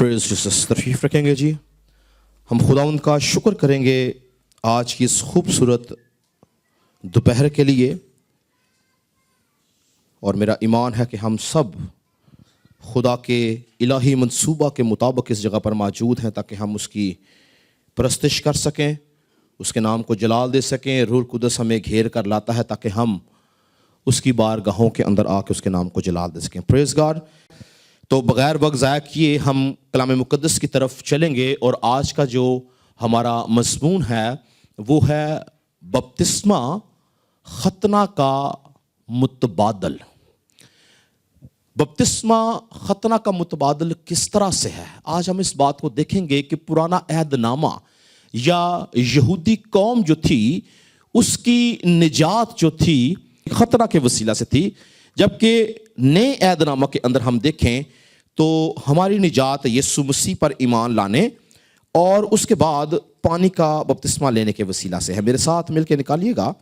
پریز Jesus تشریف رکھیں گے جی. ہم خداوند کا شکر کریں گے آج کی اس خوبصورت دوپہر کے لیے، اور میرا ایمان ہے کہ ہم سب خدا کے الہی منصوبہ کے مطابق اس جگہ پر موجود ہیں تاکہ ہم اس کی پرستش کر سکیں، اس کے نام کو جلال دے سکیں. روح القدس ہمیں گھیر کر لاتا ہے تاکہ ہم اس کی بارگاہوں کے اندر آ کے اس کے نام کو جلال دے سکیں. پریز گاڈ. تو بغیر وقت ضائع کیے ہم کلام مقدس کی طرف چلیں گے، اور آج کا جو ہمارا مضمون ہے وہ ہے بپتسمہ ختنہ کا متبادل. بپتسمہ ختنہ کا متبادل کس طرح سے ہے؟ آج ہم اس بات کو دیکھیں گے کہ پرانا عہد نامہ یا یہودی قوم جو تھی اس کی نجات جو تھی ختنہ کے وسیلہ سے تھی، جبکہ نئے عہد نامہ کے اندر ہم دیکھیں تو ہماری نجات یسوع مسیح پر ایمان لانے اور اس کے بعد پانی کا بپتسمہ لینے کے وسیلہ سے ہے. میرے ساتھ مل کے نکالیے گا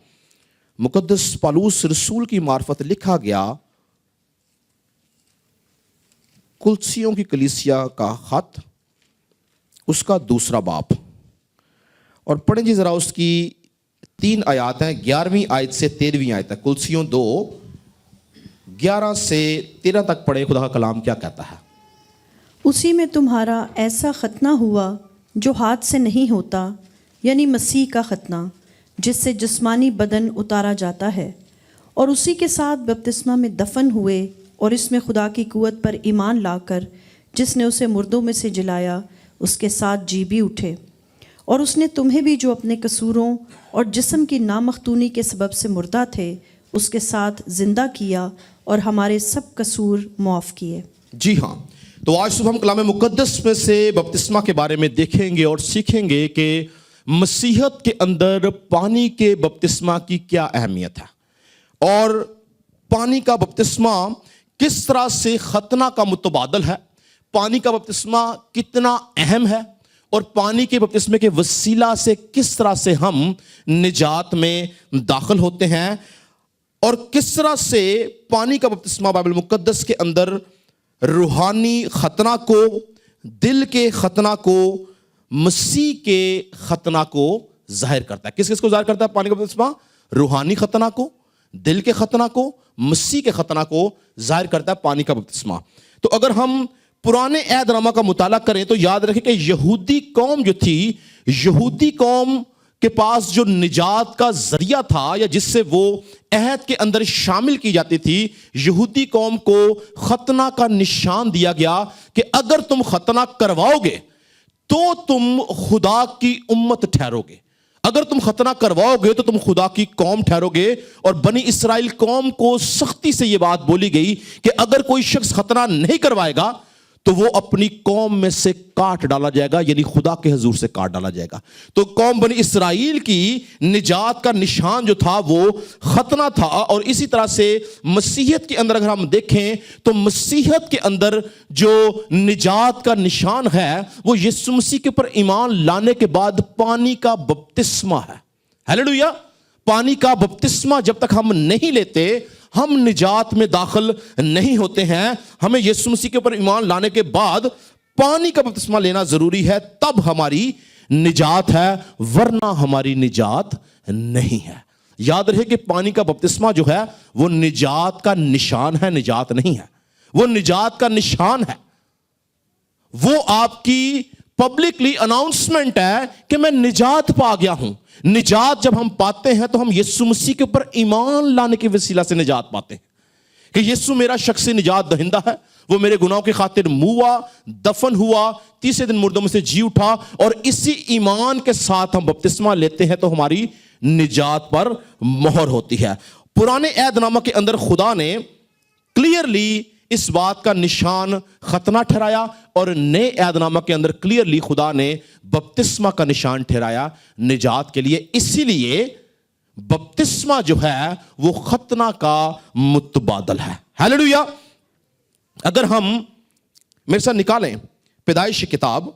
مقدس پالوس رسول کی معرفت لکھا گیا کلسیوں کی کلیسیا کا خط، اس کا 2 باب، اور پڑھیں جی ذرا اس کی 3 آیات ہیں، 11ویں آیت سے 13ویں آیت تک. کلسیوں 2 11 سے 13 تک پڑھے. خدا کا کلام کیا کہتا ہے؟ اسی میں تمہارا ایسا ختنہ ہوا جو ہاتھ سے نہیں ہوتا، یعنی مسیح کا ختنہ، جس سے جسمانی بدن اتارا جاتا ہے، اور اسی کے ساتھ بپتسمہ میں دفن ہوئے، اور اس میں خدا کی قوت پر ایمان لا کر جس نے اسے مردوں میں سے جلایا اس کے ساتھ جی بھی اٹھے. اور اس نے تمہیں بھی جو اپنے قصوروں اور جسم کی نامختونی کے سبب سے مردہ تھے اس کے ساتھ زندہ کیا اور ہمارے سب قصور معاف کیے. جی ہاں، تو آج صبح ہم کلام مقدس میں سے بپتسمہ کے بارے میں دیکھیں گے اور سیکھیں گے کہ مسیحیت کے اندر پانی کے بپتسمہ کی کیا اہمیت ہے، اور پانی کا بپتسمہ کس طرح سے ختنہ کا متبادل ہے، پانی کا بپتسمہ کتنا اہم ہے، اور پانی کے بپتسمے کے وسیلہ سے کس طرح سے ہم نجات میں داخل ہوتے ہیں، اور کس طرح سے پانی کا بپتسمہ بائبل مقدس کے اندر روحانی ختنہ کو، دل کے ختنہ کو، مسیح کے ختنہ کو ظاہر کرتا ہے. کس کس کو ظاہر کرتا ہے پانی کا بپتسمہ؟ روحانی ختنہ کو، دل کے ختنہ کو، مسیح کے ختنہ کو ظاہر کرتا ہے پانی کا بپتسمہ. تو اگر ہم پرانے عہد نامہ کا مطالعہ کریں تو یاد رکھیں کہ یہودی قوم جو تھی، یہودی قوم کے پاس جو نجات کا ذریعہ تھا یا جس سے وہ عہد کے اندر شامل کی جاتی تھی، یہودی قوم کو ختنہ کا نشان دیا گیا کہ اگر تم ختنہ کرواؤ گے تو تم خدا کی امت ٹھہرو گے، اگر تم ختنہ کرواؤ گے تو تم خدا کی قوم ٹھہرو گے. اور بنی اسرائیل قوم کو سختی سے یہ بات بولی گئی کہ اگر کوئی شخص ختنہ نہیں کروائے گا تو وہ اپنی قوم میں سے کاٹ ڈالا جائے گا، یعنی خدا کے حضور سے کاٹ ڈالا جائے گا. تو قوم بنی اسرائیل کی نجات کا نشان جو تھا وہ ختنہ تھا. اور اسی طرح سے مسیحیت کے اندر اگر ہم دیکھیں تو مسیحیت کے اندر جو نجات کا نشان ہے وہ یسوع مسیح کے اوپر ایمان لانے کے بعد پانی کا بپتسمہ ہے. ہیلیلویا. پانی کا بپتسمہ جب تک ہم نہیں لیتے ہم نجات میں داخل نہیں ہوتے ہیں. ہمیں یسوع مسیح کے اوپر ایمان لانے کے بعد پانی کا بپتسمہ لینا ضروری ہے، تب ہماری نجات ہے، ورنہ ہماری نجات نہیں ہے. یاد رہے کہ پانی کا بپتسمہ جو ہے وہ نجات کا نشان ہے، نجات نہیں ہے. وہ نجات کا نشان ہے، وہ آپ کی پبلکلی اناؤنسمنٹ ہے کہ میں نجات پا گیا ہوں. نجات جب ہم پاتے ہیں تو ہم یسوع مسیح کے اوپر ایمان لانے کے وسیلہ سے نجات پاتے ہیں کہ یسوع میرا شخصی نجات دہندہ ہے. وہ میرے گناہوں کی خاطر ہوا، دفن ہوا، تیسرے دن مردوں میں سے جی اٹھا، اور اسی ایمان کے ساتھ ہم بپتسمہ لیتے ہیں تو ہماری نجات پر مہر ہوتی ہے. پرانے عہد نامہ کے اندر خدا نے کلیئرلی اس بات کا نشان ختنہ ٹھہرایا، اور نئے عہد نامہ کے اندر کلیئرلی خدا نے بپتسمہ کا نشان ٹھہرایا نجات کے لیے. اسی لیے بپتسمہ جو ہے وہ ختنہ کا متبادل ہے. ہیلیلویا. اگر ہم میرے ساتھ نکالیں پیدائش کی کتاب،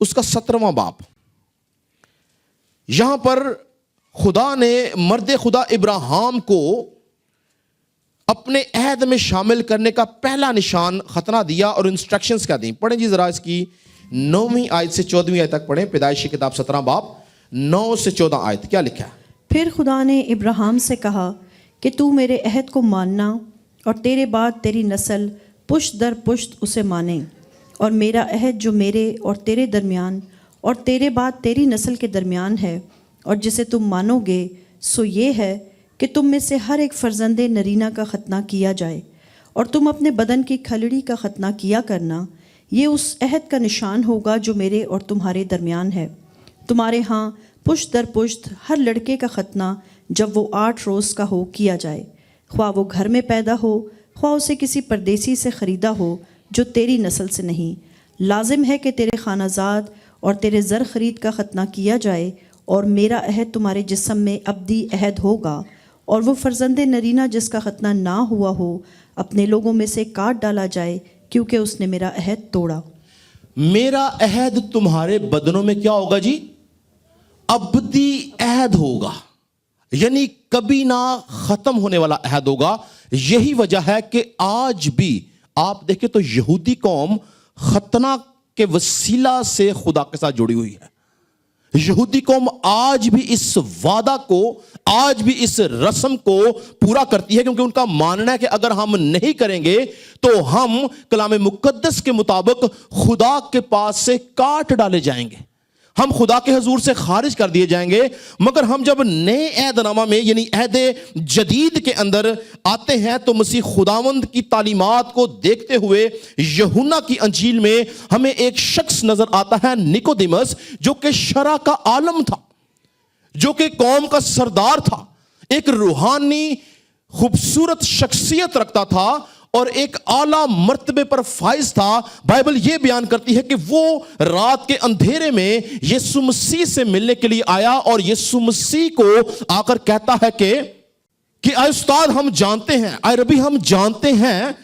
اس کا 17واں باب، یہاں پر خدا نے مرد خدا ابراہیم کو اپنے عہد میں شامل کرنے کا پہلا نشان ختنہ دیا اور انسٹرکشنز کیا دیں. پڑھیں جی ذرا اس کی 9वीं आयत से 14वीं आयत तक पढ़ें। पैदाइश की किताब 17 बाब 9 से 14 आयत क्या लिखा है? फिर खुदा ने इब्राहिम से कहा कि तू मेरे अहद को मानना और तेरे बाद तेरी नस्ल पुश्त दर पुश्त उसे माने, और मेरा अहद जो मेरे और तेरे दरमियान और तेरे बाद तेरी नस्ल के दरमियान है और जिसे तुम मानोगे, सो ये है कि तुम में से हर एक फर्जंदे नरीना का खतना किया जाए और तुम अपने बदन की खलड़ी का खतना किया करना। ये उस अहद का निशान होगा जो मेरे और तुम्हारे दरमियान है। तुम्हारे यहाँ पुश्त दर पुश्त हर लड़के का खतना जब वो 8 रोज़ का हो किया जाए, ख्वाह वो घर में पैदा हो ख्वाह उसे किसी परदेसी से ख़रीदा हो जो तेरी नस्ल से नहीं। लाजिम है कि तेरे खानाजाद और तेरे ज़र ख़रीद का खतना किया जाए, और मेरा अहद तुम्हारे जिस्म में अब्दी अहद होगा, और वो फर्जंदे नरीना जिसका खतना ना हुआ हो अपने लोगों में से काट डाला जाए, क्योंकि उसने मेरा अहद तोड़ा। मेरा अहद तुम्हारे बदनों में क्या होगा जी? अब्दी अहद होगा, यानी कभी ना खत्म होने वाला अहद होगा। यही वजह है कि आज भी आप देखें तो यहूदी कौम खतना के वसीला से खुदा के साथ जुड़ी हुई है। यहूदी कौम आज भी इस वादा को, आज भी इस रस्म को पूरा करती है, क्योंकि उनका मानना है कि अगर हम नहीं करेंगे तो हम कलाम मुकद्दस के मुताबिक खुदा के पास से काट डाले जाएंगे, हम खुदा के हजूर से खारिज कर दिए जाएंगे। मगर हम जब नए अहदनामा में यानी अहद जदीद के अंदर आते हैं तो मसीह खुदावंद की तालीमात को देखते हुए यूहन्ना की अंजील में हमें एक शख्स नजर आता है, निकोदेमस, जो कि शरा का आलम था, जो कि कौम का सरदार था, एक रूहानी खूबसूरत शख्सियत रखता था और एक आला मर्तबे पर फाइज था। बाइबल यह बयान करती है कि वो रात के अंधेरे में यीशु मसीह से मिलने के लिए आया और यीशु मसीह को आकर कहता है कि आए उस्ताद, हम जानते हैं, आए रबी, हम जानते हैं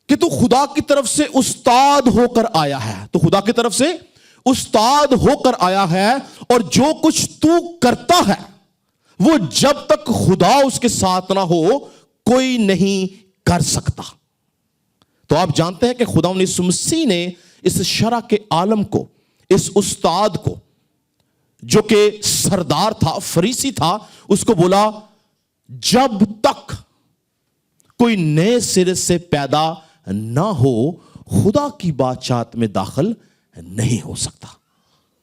कि तू खुदा की तरफ से उस्ताद होकर आया है, तो खुदा की तरफ से उस्ताद होकर आया है, और जो कुछ तू करता है वो जब तक खुदा उसके साथ ना हो कोई नहीं कर सकता। तो आप जानते हैं कि खुदा यीशु मसीह ने इस शरा के आलम को, इस उस्ताद को, जो कि सरदार था, फरीसी था, उसको बोला जब तक कोई नए सिरे से पैदा ना हो खुदा की बादशाहत में दाखिल नहीं हो सकता।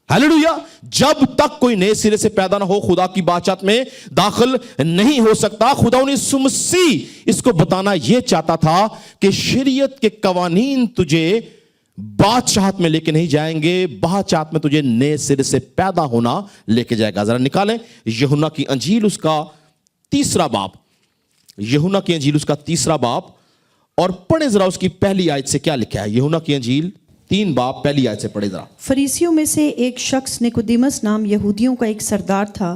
हालेलुया। जब तक कोई नए सिरे से पैदा ना हो खुदा की बादशाहत में दाखिल नहीं हो सकता। खुदा यीशु मसीह इसको बताना यह चाहता था कि शरीयत के कवानीन तुझे बादशाहत में लेके नहीं जाएंगे, बादशाहत में तुझे नए सिरे से पैदा होना लेके जाएगा। जरा निकालें यूहन्ना की अंजील उसका 3 बाब, यूहन्ना की अंजील उसका 3 बाब, और पढ़े जरा उसकी पहली आयत से क्या लिखा है। यूहन्ना की अंजील 3 बाब पहली आयत से पढ़े जरा। फरीसियों में से एक शख्स निकोदेमस नाम यहूदियों का एक सरदार था।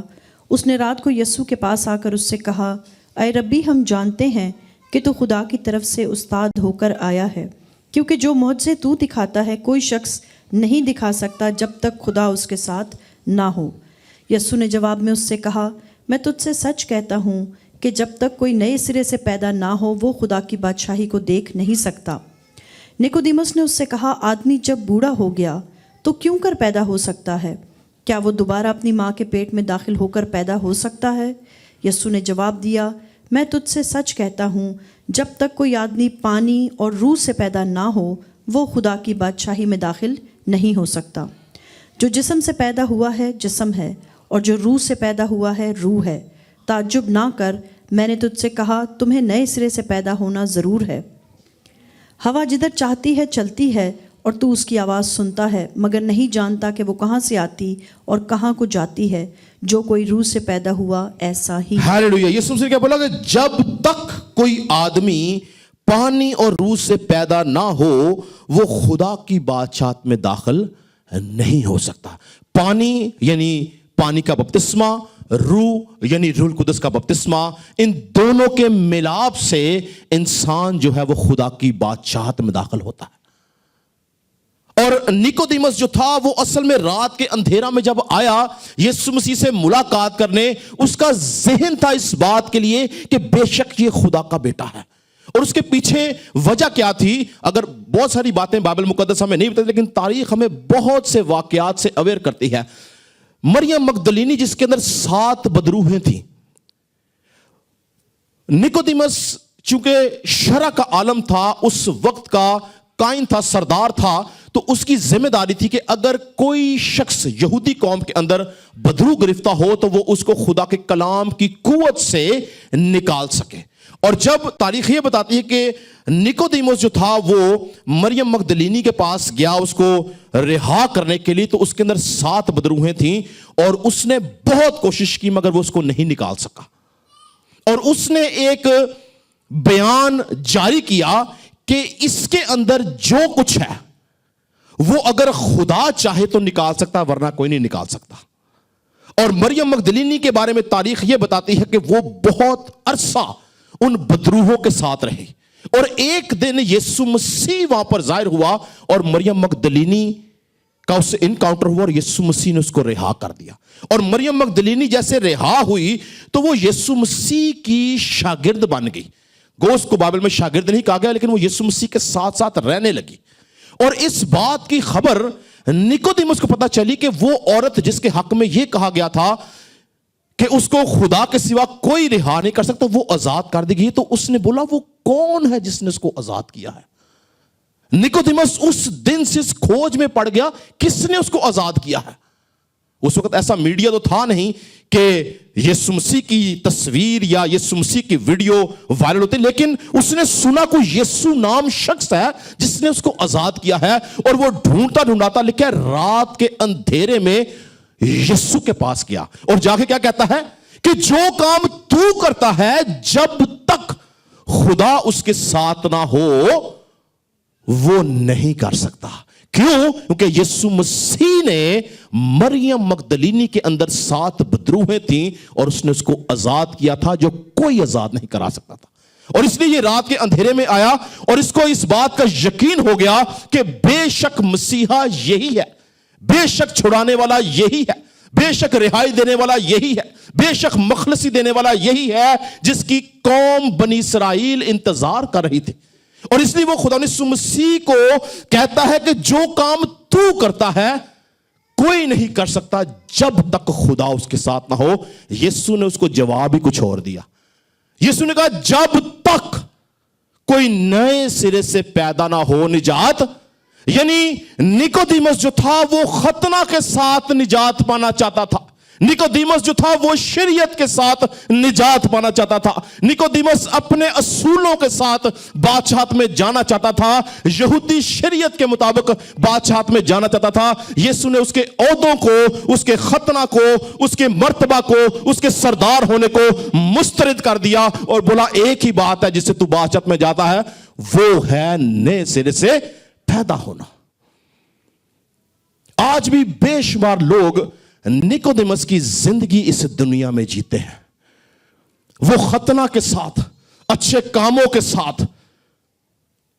उसने रात को यीशु के पास आकर उससे कहा, अय रब्बी, हम जानते हैं कि तू खुदा की तरफ से उस्ताद होकर आया है, क्योंकि जो मुझसे तू दिखाता है कोई शख्स नहीं दिखा सकता जब तक खुदा उसके साथ ना हो। यीशु ने जवाब में उससे कहा, मैं तुझसे सच कहता हूँ कि जब तक कोई नए सिरे से पैदा ना हो वो खुदा की बादशाही को देख नहीं सकता। निकोदेमस ने उससे कहा, आदमी जब बूढ़ा हो गया तो क्यों कर पैदा हो सकता है? क्या वो दोबारा अपनी माँ के पेट में दाखिल होकर पैदा हो सकता है? यीशु ने जवाब दिया, मैं तुझसे सच कहता हूँ, जब तक कोई आदमी पानी और रूह से पैदा ना हो वो खुदा की बादशाही में दाखिल नहीं हो सकता। जो जिस्म से पैदा हुआ है जिस्म है, और जो रूह से पैदा हुआ है रूह है। ताज्जुब ना कर, मैंने तुझसे कहा तुम्हें नए सिरे से पैदा होना ज़रूर है। हवा जिधर चाहती है चलती है और तू उसकी आवाज़ सुनता है, मगर नहीं जानता कि वो कहाँ से आती और कहाँ को जाती है। जो कोई रूह से पैदा हुआ ऐसा ही। हालेलुया। यीशु मसीह ने क्या बोला कि जब तक कोई आदमी पानी और रूह से पैदा ना हो वो खुदा की बादशाहत में दाखिल नहीं हो सकता। पानी यानी पानी का बपतिस्मा, रूह यानी रूह कुदस का बपतिस्मा, इन दोनों के मिलाप से इंसान जो है वो खुदा की बादशाहत में दाखिल होता है। और निकोदेमस जो था वो असल में रात के अंधेरा में जब आया यीशु मसीह से मुलाकात करने, उसका ज़हन था इस बात के लिए कि बेशक ये खुदा का बेटा है اور اس کے پیچھے وجہ کیا تھی؟ اگر بہت ساری باتیں بائبل مقدس ہمیں نہیں بتاتی، لیکن تاریخ ہمیں بہت سے واقعات سے اویئر کرتی ہے. مریم مگدلینی جس کے اندر 7 بدروحیں تھیں، نیکودیمس چونکہ شرع کا عالم تھا، اس وقت کا قائن تھا، سردار تھا، تو اس کی ذمہ داری تھی کہ اگر کوئی شخص یہودی قوم کے اندر بدرو گرفتہ ہو تو وہ اس کو خدا کے کلام کی قوت سے نکال سکے. اور جب تاریخ یہ بتاتی ہے کہ نیکودیموس جو تھا وہ مریم مگدلینی کے پاس گیا اس کو رہا کرنے کے لیے، تو اس کے اندر 7 بدروحیں تھیں اور اس نے بہت کوشش کی مگر وہ اس کو نہیں نکال سکا. اور اس نے ایک بیان جاری کیا کہ اس کے اندر جو کچھ ہے وہ اگر خدا چاہے تو نکال سکتا، ورنہ کوئی نہیں نکال سکتا. اور مریم مگدلینی کے بارے میں تاریخ یہ بتاتی ہے کہ وہ بہت عرصہ ان بدروحوں کے ساتھ رہے، اور ایک دن یسوع مسیح وہاں پر ظاہر ہوا اور مریم مگدلینی کا اس سے انکاؤنٹر ہوا اور یسوع مسیح نے اس کو رہا کر دیا. اور مریم مگدلینی جیسے رہا ہوئی تو وہ یسوع مسیح کی شاگرد بن گئی. گوشت کو بائبل میں شاگرد نہیں کہا گیا، لیکن وہ یسوع مسیح کے ساتھ ساتھ رہنے لگی. اور اس بات کی خبر نیکودیمس کو پتہ چلی کہ وہ عورت جس کے حق میں یہ کہا گیا تھا کہ اس کو خدا کے سوا کوئی رہا نہیں کر سکتا، وہ آزاد کر دی گئی. تو اس نے بولا وہ کون ہے جس نے اس کو آزاد کیا ہے؟ نیکودیمس اس دن سے اس کھوج میں پڑ گیا کس نے اس کو آزاد کیا ہے. اس وقت ایسا میڈیا تو تھا نہیں کہ یسوع مسیح کی تصویر یا یسوع مسیح کی ویڈیو وائرل ہوتی، لیکن اس نے سنا کوئی یسوع نام شخص ہے جس نے اس کو آزاد کیا ہے. اور وہ ڈھونڈتا ڈھونڈاتا لکھا ہے رات کے اندھیرے میں یسوع کے پاس گیا اور جا کے کیا کہتا ہے کہ جو کام تو کرتا ہے جب تک خدا اس کے ساتھ نہ ہو وہ نہیں کر سکتا. کیوں؟ کیونکہ یسوع مسیح نے مریم مگدلینی کے اندر 7 بدروحیں تھیں اور اس نے اس کو آزاد کیا تھا جو کوئی آزاد نہیں کرا سکتا تھا. اور اس لیے یہ رات کے اندھیرے میں آیا اور اس کو اس بات کا یقین ہو گیا کہ بے شک مسیحا یہی ہے، بے شک چھڑانے والا یہی ہے، بے شک رہائی دینے والا یہی ہے، بے شک مخلصی دینے والا یہی ہے جس کی قوم بنی اسرائیل انتظار کر رہی تھی. اور اس لیے وہ خدا یسوع مسیح کو کہتا ہے کہ جو کام تو کرتا ہے کوئی نہیں کر سکتا جب تک خدا اس کے ساتھ نہ ہو. یسوع نے اس کو جواب ہی کچھ اور دیا. یسوع نے کہا جب تک کوئی نئے سرے سے پیدا نہ ہو نجات، یعنی نیکودیمس جو تھا وہ ختنہ کے ساتھ نجات پانا چاہتا تھا. نیکودیمس جو تھا وہ شریعت کے ساتھ نجات پانا چاہتا تھا. نیکودیمس اپنے اصولوں کے ساتھ بادشاہت میں جانا چاہتا تھا، یہودی شریعت کے مطابق بادشاہت میں جانا چاہتا تھا. یسوع نے اس کے عہدوں کو، اس کے ختنہ کو، اس کے مرتبہ کو، اس کے سردار ہونے کو مسترد کر دیا اور بولا ایک ہی بات ہے جس سے تو بادشاہت میں جاتا ہے، وہ ہے نئے سرے سے پیدا ہونا. آج بھی بے شمار لوگ نیکودیمس کی زندگی اس دنیا میں جیتے ہیں. وہ ختنہ کے ساتھ، اچھے کاموں کے ساتھ،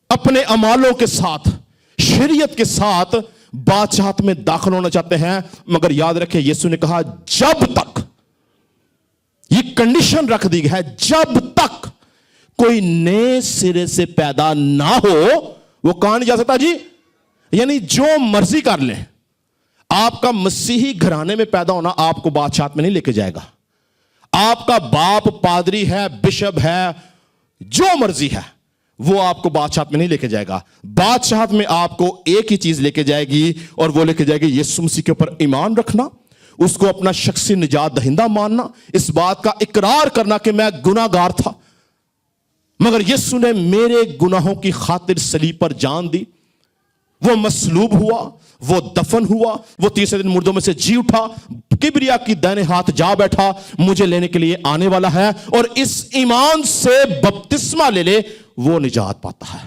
اپنے اعمالوں کے ساتھ، شریعت کے ساتھ بادشاہت میں داخل ہونا چاہتے ہیں. مگر یاد رکھیں یسوع نے کہا جب تک، یہ کنڈیشن رکھ دی ہے، جب تک کوئی نئے سرے سے پیدا نہ ہو وہ کہاں نہیں جا سکتا جی. یعنی جو مرضی کر لیں، آپ کا مسیحی گھرانے میں پیدا ہونا آپ کو بادشاہت میں نہیں لے کے جائے گا. آپ کا باپ پادری ہے، بشپ ہے، جو مرضی ہے، وہ آپ کو بادشاہت میں نہیں لے کے جائے گا. بادشاہت میں آپ کو ایک ہی چیز لے کے جائے گی اور وہ لے کے جائے گی یسوع مسیح کے اوپر ایمان رکھنا، اس کو اپنا شخصی نجات دہندہ ماننا، اس بات کا اقرار کرنا کہ میں گناہ گار تھا مگر یسوع نے میرے گناہوں کی خاطر صلیب پر جان دی، وہ مصلوب ہوا، وہ دفن ہوا، وہ تیسرے دن مردوں میں سے جی اٹھا، کبریا کی دائیں ہاتھ جا بیٹھا، مجھے لینے کے لیے آنے والا ہے، اور اس ایمان سے بپتسمہ لے لے وہ نجات پاتا ہے.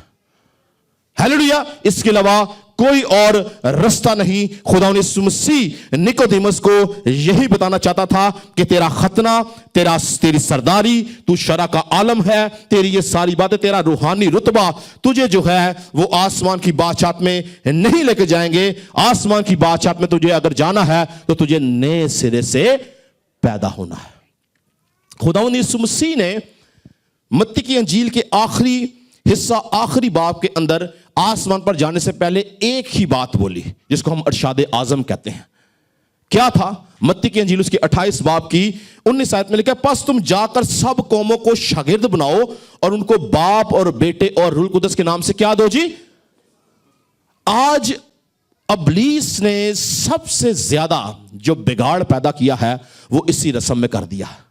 ہیلیلویا. اس کے علاوہ کوئی اور رستہ نہیں. خدا یسوع مسیح نیکودیمس کو یہی بتانا چاہتا تھا کہ تیرا ختنہ، تیری سرداری، تو شرع کا عالم ہے، تیری یہ ساری باتیں، تیرا روحانی رتبہ تجھے جو ہے وہ آسمان کی بادشاہت میں نہیں لے کے جائیں گے. آسمان کی بادشاہت میں تجھے اگر جانا ہے تو تجھے نئے سرے سے پیدا ہونا ہے. خدا یسوع مسیح نے मत्ती की अंजील के आखिरी हिस्सा, आखिरी बाब के अंदर आसमान पर जाने से पहले एक ही बात बोली, जिसको हम अरशाद आजम कहते हैं। क्या था? मत्ती की अंजील उसकी 28 बाब की 19 आयत में लिखा है, बस तुम जाकर सब कौमों को शागिर्द बनाओ और उनको बाप और बेटे और रूह कुदस के नाम से क्या दो जी। आज अबलीस ने सबसे ज्यादा जो बिगाड़ पैदा किया है वो इसी रस्म में कर दिया है।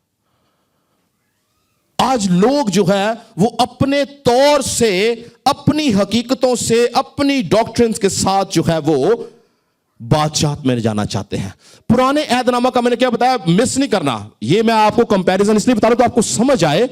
आज लोग जो है वो अपने तौर से, अपनी हकीकतों से, अपनी डॉक्ट्रिन्स के साथ जो है वो बादशाहत में जाना चाहते हैं। पुराने ऐहदनामा का मैंने क्या बताया, मिस नहीं करना। ये मैं आपको कंपैरिजन इसलिए बता रहा हूं तो आपको समझ आए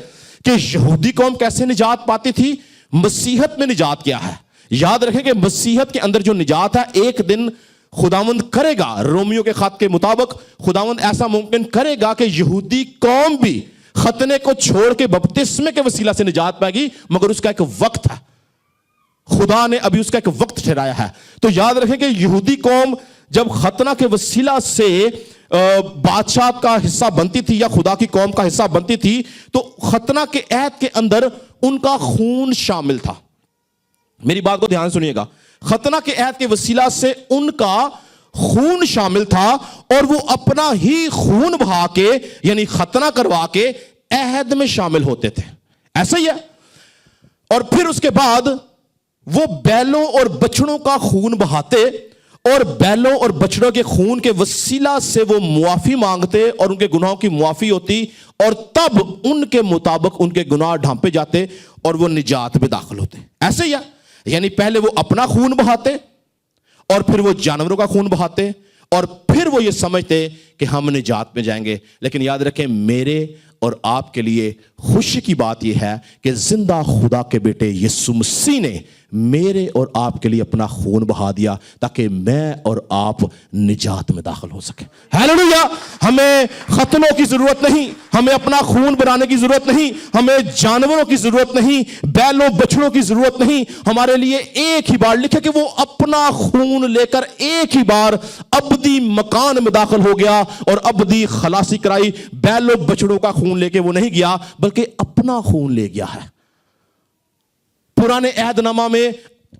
कि यहूदी कौम कैसे निजात पाती थी, मसीहत में निजात क्या है। याद रखें कि मसीहत के अंदर जो निजात है, एक दिन खुदावंद करेगा, रोमियो के खत के मुताबिक खुदावंद ऐसा मुमकिन करेगा कि यहूदी कौम भी खतने को छोड़ के बपतिस्मे के वसीला से निजात पाएगी, मगर उसका एक वक्त है। खुदा ने अभी उसका एक वक्त ठहराया है। तो याद रखें कि यहूदी कौम जब खतना के वसीला से बादशाह का हिस्सा बनती थी या खुदा की कौम का हिस्सा बनती थी, तो खतना के ऐद के अंदर उनका खून शामिल था। मेरी बात को ध्यान सुनिएगा, खतना के ऐद के वसीला से उनका खून शामिल था और वो अपना ही खून बहा के, यानी खतना करवा के अहद में शामिल होते थे। ऐसा ही है। और फिर उसके बाद वो बैलों और बछड़ों का खून बहाते और बैलों और बछड़ों के खून के वसीला से वो मुआफी मांगते और उनके गुनाहों की मुआफी होती, और तब उनके मुताबिक उनके गुनाह ढांपे जाते और वो निजात में दाखिल होते। ऐसे ही है, यानी पहले वो अपना खून बहाते और फिर वो जानवरों का खून बहाते और फिर वो ये समझते कि हम निजात में जाएंगे। लेकिन याद रखें, मेरे और आपके लिए खुशी की बात यह है कि जिंदा खुदा के बेटे यीशु मसीह ने मेरे और आपके लिए अपना खून बहा दिया ताकि मैं और आप निजात में दाखिल हो सके। हालेलुया। हमें खतनों की जरूरत नहीं, हमें अपना खून बनाने की जरूरत नहीं, हमें जानवरों की जरूरत नहीं, बैलों बछड़ों की जरूरत नहीं। हमारे लिए एक ही बार लिखे कि वो अपना खून लेकर एक ही बार अबदी मकान में दाखिल हो गया और अबदी खलासी कराई। बैलों बछड़ों का खून लेके वो नहीं गया, बल्कि अपना खून ले गया है। पुराने ऐहदनामा में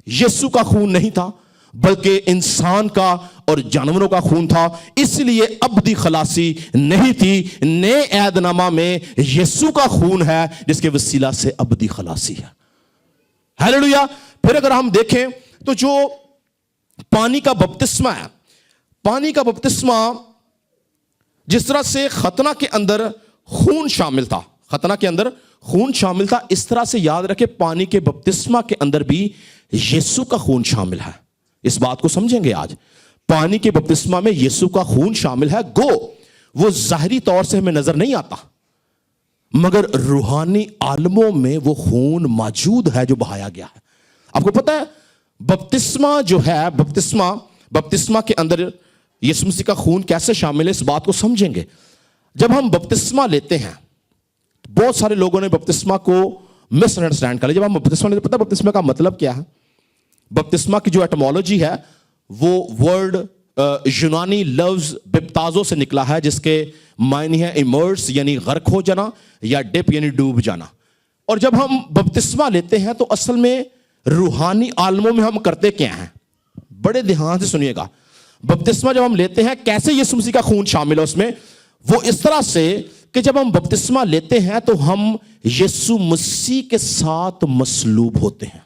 यीशु का खून नहीं था, बल्कि इंसान का और जानवरों का खून था, इसलिए अबदी खलासी नहीं थी। नए ऐहदनामा में यीशु का खून है जिसके वसीला से अबदी खलासी है। हालेलुया। फिर अगर हम देखें तो जो पानी का बपतिस्मा है, पानी का बपतिस्मा जिस तरह से खतना के अंदर खून शामिल था, खतना के अंदर खून शामिल था, इस तरह से याद रखें पानी के बपतिस्मा के अंदर भी यीशु का खून शामिल है। इस बात को समझेंगे आज। पानी के बपतिस्मा में यीशु का खून शामिल है। गो वो जाहिरी तौर से हमें नजर नहीं आता, मगर रूहानी आलमों में वो खून मौजूद है जो बहाया गया है। आपको पता है बपतिस्मा जो है, बपतिस्मा के अंदर यीशु मसीह का खून कैसे शामिल है, इस बात को समझेंगे। जब हम बपतिस्मा लेते हैं, बहुत सारे लोगों ने बपतिस्मा को मिसअंडरस्टैंड कर लिया। जब हम बपतिस्मा लेते हैं, पता है बपतिस्मा का मतलब क्या है? बपतिस्मा की जो एटमोलॉजी है वो वर्ड यूनानी लफ्ज बिप्ताजो से निकला है, जिसके मायने है इमर्स यानी गर्क हो जाना, या डिप यानी डूब जाना। और जब हम बपतिस्मा लेते हैं तो असल में रूहानी आलमों में हम करते क्या हैं? बड़े ध्यान से सुनिएगा। बपतिस्मा जब हम लेते हैं, कैसे यीशु मसीह का खून शामिल है उसमें? वो इस तरह से कि जब हम बपतिस्मा लेते हैं तो हम यीशु मसीह के साथ मसलूब होते हैं,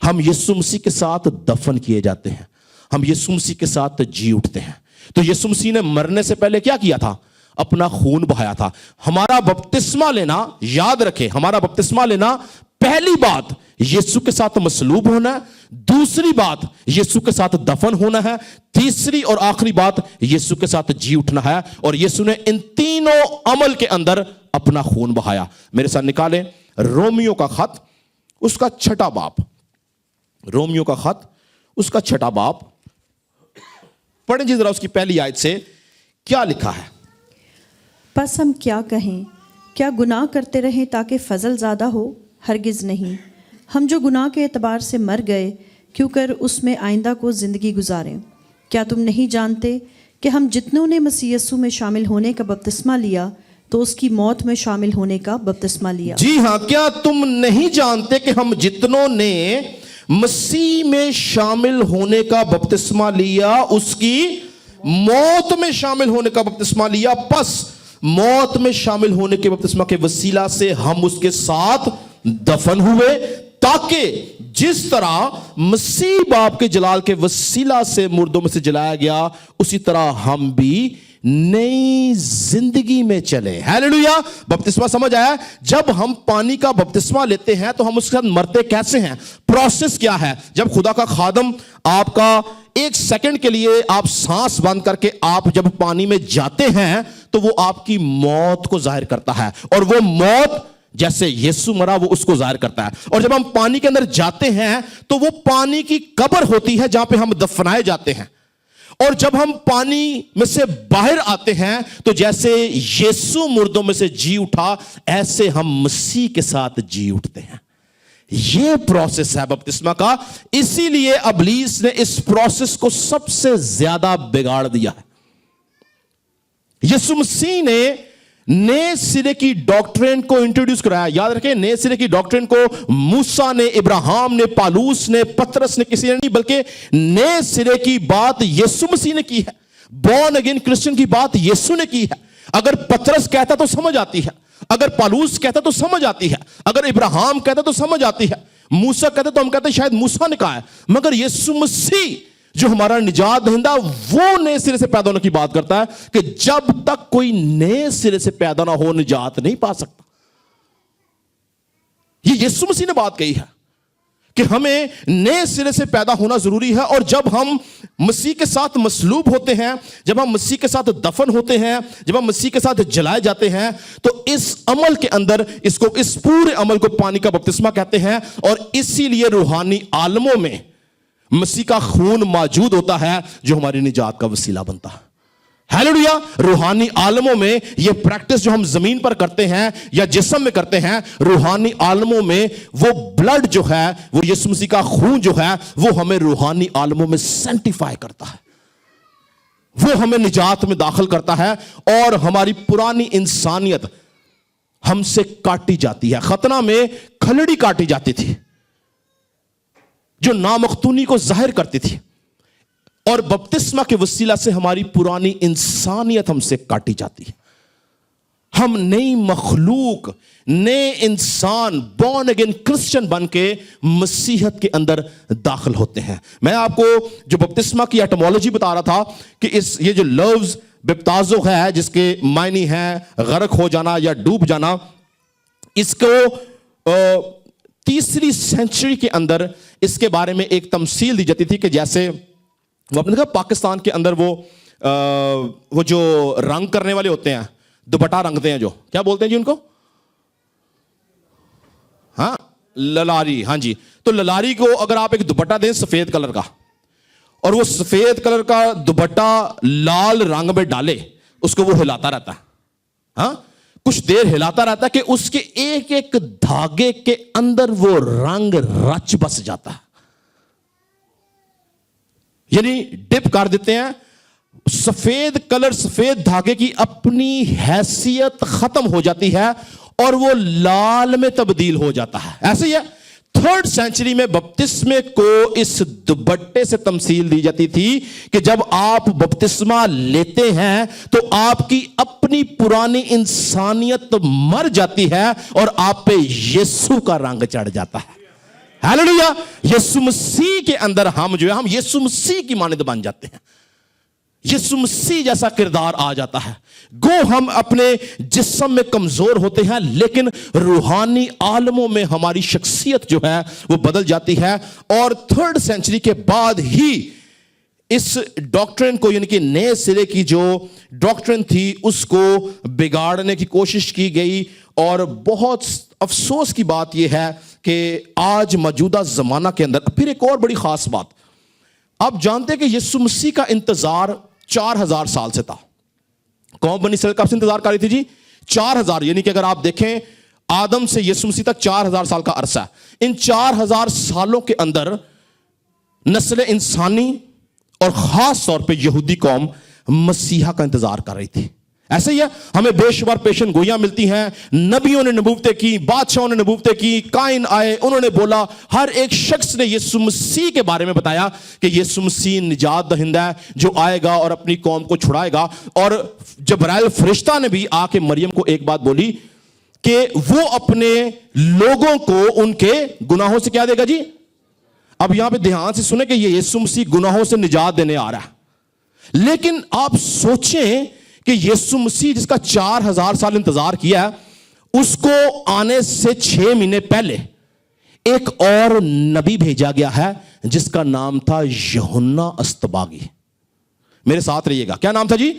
हम यीशु मसीह के साथ दफन किए जाते हैं, हम यीशु मसीह के साथ जी उठते हैं। तो यीशु मसीह ने मरने से पहले क्या किया था? अपना खून बहाया था। हमारा बपतिस्मा लेना, याद रखें, हमारा बपतिस्मा लेना पहली बात यीशु के साथ मसलूब होना है, दूसरी बात यीशु के साथ दफन होना है, तीसरी और आखिरी बात यीशु के साथ जी उठना है। और यीशु ने इन तीनों अमल के अंदर अपना खून बहाया। मेरे साथ निकालें रोमियो का खत, उसका 6वां बाब, रोमियो का खत उसका 6वां बाब पढ़ें जी जरा उसकी पहली आयत से क्या लिखा है। बस हम क्या कहें? क्या गुनाह करते रहें ताकि फजल ज़्यादा हो? हरगिज़ नहीं। हम जो गुनाह के एतबार से मर गए, क्यों कर उसमें आइंदा को ज़िंदगी गुजारें। क्या तुम नहीं जानते कि हम जितनों ने मसीह यीशु में शामिल होने का बपतिस्मा लिया, तो उसकी मौत में शामिल होने का बपतिस्मा लिया। जी हां, क्या तुम नहीं जानते कि हम जितनों ने मसीह में शामिल होने का बपतिस्मा लिया उसकी मौत में शामिल होने का बपतिस्मा लिया, बस मौत में शामिल होने के बपतिस्मा के वसीला से हम उसके साथ दफन हुए, ताकि जिस तरह मसीह बाप के जलाल के वसीला से मुर्दों में से जलाया गया, उसी तरह हम भी नई जिंदगी में चले। हालेलुया। बपतिस्मा समझ आया? जब हम पानी का बपतिस्मा लेते हैं तो हम उसके साथ मरते कैसे हैं? प्रोसेस क्या है? जब खुदा का खादम आपका एक सेकंड के लिए आप सांस बंद करके आप जब पानी में जाते हैं तो वो आपकी मौत को जाहिर करता है, और वो मौत जैसे यीशु मरा वो उसको जाहिर करता है। और जब हम पानी के अंदर जाते हैं तो वो पानी की कब्र होती है जहां पे हम दफनाए जाते हैं, और जब हम पानी में से बाहर आते हैं तो जैसे यीशु मुर्दों में से जी उठा, ऐसे हम मसीह के साथ जी उठते हैं। यह प्रोसेस है बपतिस्मा का। इसीलिए इब्लीस ने इस प्रोसेस को सबसे ज्यादा बिगाड़ दिया है। यीशु मसीह ने नए सिरे की डॉक्ट्रिन को इंट्रोड्यूस कराया। याद रखें, नए सिरे की डॉक्ट्रिन को मूसा ने, इब्राहिम ने, पालूस ने, पतरस ने, किसी ने नहीं, बल्कि नए सिरे की बात यीशु मसीह ने की है। बॉर्न अगेन क्रिश्चियन की बात यीशु ने की है। अगर पतरस कहता तो समझ आती है, अगर पालूस कहता तो समझ आती है, अगर इब्राहिम कहता तो समझ आती है, मूसा कहता तो हम कहते शायद मूसा ने कहा है, मगर यीशु मसीह जो हमारा निजात दहिंदा, वो नए सिरे से पैदा होने की बात करता है कि जब तक कोई नए सिरे से पैदा ना हो निजात नहीं पा सकता। ये यीशु मसीह ने बात कही है कि हमें नए सिरे से पैदा होना जरूरी है। और जब हम मसीह के साथ मसलूब होते हैं, जब हम मसीह के साथ दफन होते हैं, जब हम मसीह के साथ जलाए जाते हैं, तो इस अमल के अंदर इस पूरे अमल को पानी का बपतिस्मा कहते हैं। और इसीलिए रूहानी आलमों में मसीह का खून मौजूद होता है जो हमारी निजात का वसीला बनता है। हालेलुया। रूहानी आलमों में यह प्रैक्टिस जो हम जमीन पर करते हैं या जिस्म में करते हैं, रूहानी आलमों में वो ब्लड जो है, वो यीशु मसीह का खून जो है, वो हमें रूहानी आलमों में सेंटिफाई करता है, वो हमें निजात में दाखिल करता है, और हमारी पुरानी इंसानियत हमसे काटी जाती है। खतना में खलड़ी काटी जाती थी जो नामख्तूनी को जाहिर करती थी, और बपतिस्मा के वसीला से हमारी पुरानी इंसानियत हमसे काटी जाती है। हम नई मखलूक, नए इंसान, बॉर्न अगेन क्रिश्चियन बन के मसीहत के अंदर दाखिल होते हैं। मैं आपको जो बपतिस्मा की एटमोलॉजी बता रहा था कि ये जो लफ्ज बिप्ताजो है, जिसके मायने हैं गर्क हो जाना या डूब जाना, इसको 3री सेंचुरी के अंदर इसके बारे में एक तमसील दी जाती थी कि जैसे वो आपने देखा पाकिस्तान के अंदर वो जो रंग करने वाले होते हैं, दुपट्टा रंगते हैं, जो क्या बोलते हैं जी उनको, हाँ ललारी, हाँ जी। तो ललारी को अगर आप एक दुपट्टा दें सफेद कलर का, और वो सफेद कलर का दुपट्टा लाल रंग में डाले, उसको वो हिलाता रहता है, हाँ कुछ देर हिलाता रहता है कि उसके एक एक धागे के अंदर वो रंग रच बस जाता है, यानी डिप कर देते हैं। सफेद कलर, सफेद धागे की अपनी हैसियत खत्म हो जाती है और वो लाल में तब्दील हो जाता है। ऐसे ही है। 3rd सेंचुरी में बपतिस्मे को इस दुपट्टे से तमसील दी जाती थी कि जब आप बपतिस्मा लेते हैं तो आपकी अपनी पुरानी इंसानियत मर जाती है और आप पे यीशु का रंग चढ़ जाता है। हालेलुया। यीशु मसीह के अंदर हम जो है, हम यीशु मसीह की मानद बन जाते हैं, यीशु मसीह जैसा किरदार आ जाता है। गो हम अपने जिस्म में कमजोर होते हैं, लेकिन रूहानी आलमों में हमारी शख्सियत जो है वो बदल जाती है। और 3rd सेंचुरी के बाद ही इस डॉक्ट्रिन को, यानी कि नए सिरे की जो डॉक्ट्रिन थी, उसको बिगाड़ने की कोशिश की गई। और बहुत अफसोस की बात यह है कि आज मौजूदा जमाना के अंदर फिर एक और बड़ी खास बात, आप जानते हैं कि यीशु मसीह का इंतजार 4000 साल से था। कौम बनी इसराइल कब से इंतजार कर रही थी जी? 4000, यानी कि अगर आप देखें आदम से यीशु मसीह तक 4000 साल का अरसा है। इन 4000 सालों के अंदर नस्ल इंसानी और खास तौर पे यहूदी कौम मसीहा का इंतजार कर रही थी। ایسے ہی ہے, ہمیں بے شمار پیشن گوئیاں ملتی ہیں, نبیوں نے نبوتیں کی, بادشاہوں نے نبوتیں کی, کائن آئے انہوں نے بولا, ہر ایک شخص نے یسوع مسیح کے بارے میں بتایا کہ یسوع مسیح نجات دہندہ ہے جو آئے گا اور اپنی قوم کو چھڑائے گا. اور جبرائیل فرشتہ نے بھی آ کے مریم کو ایک بات بولی کہ وہ اپنے لوگوں کو ان کے گناہوں سے کیا دے گا جی. اب یہاں پہ دھیان سے سنیں کہ یہ یسوع مسیح گناہوں سے نجات دینے آ رہا ہے, لیکن آپ سوچیں کہ یسوع مسیح جس کا 4000 سال انتظار کیا ہے, اس کو آنے سے 6 مہینے پہلے ایک اور نبی بھیجا گیا ہے جس کا نام تھا یوحنا استباغی. میرے ساتھ رہیے گا, کیا نام تھا جی؟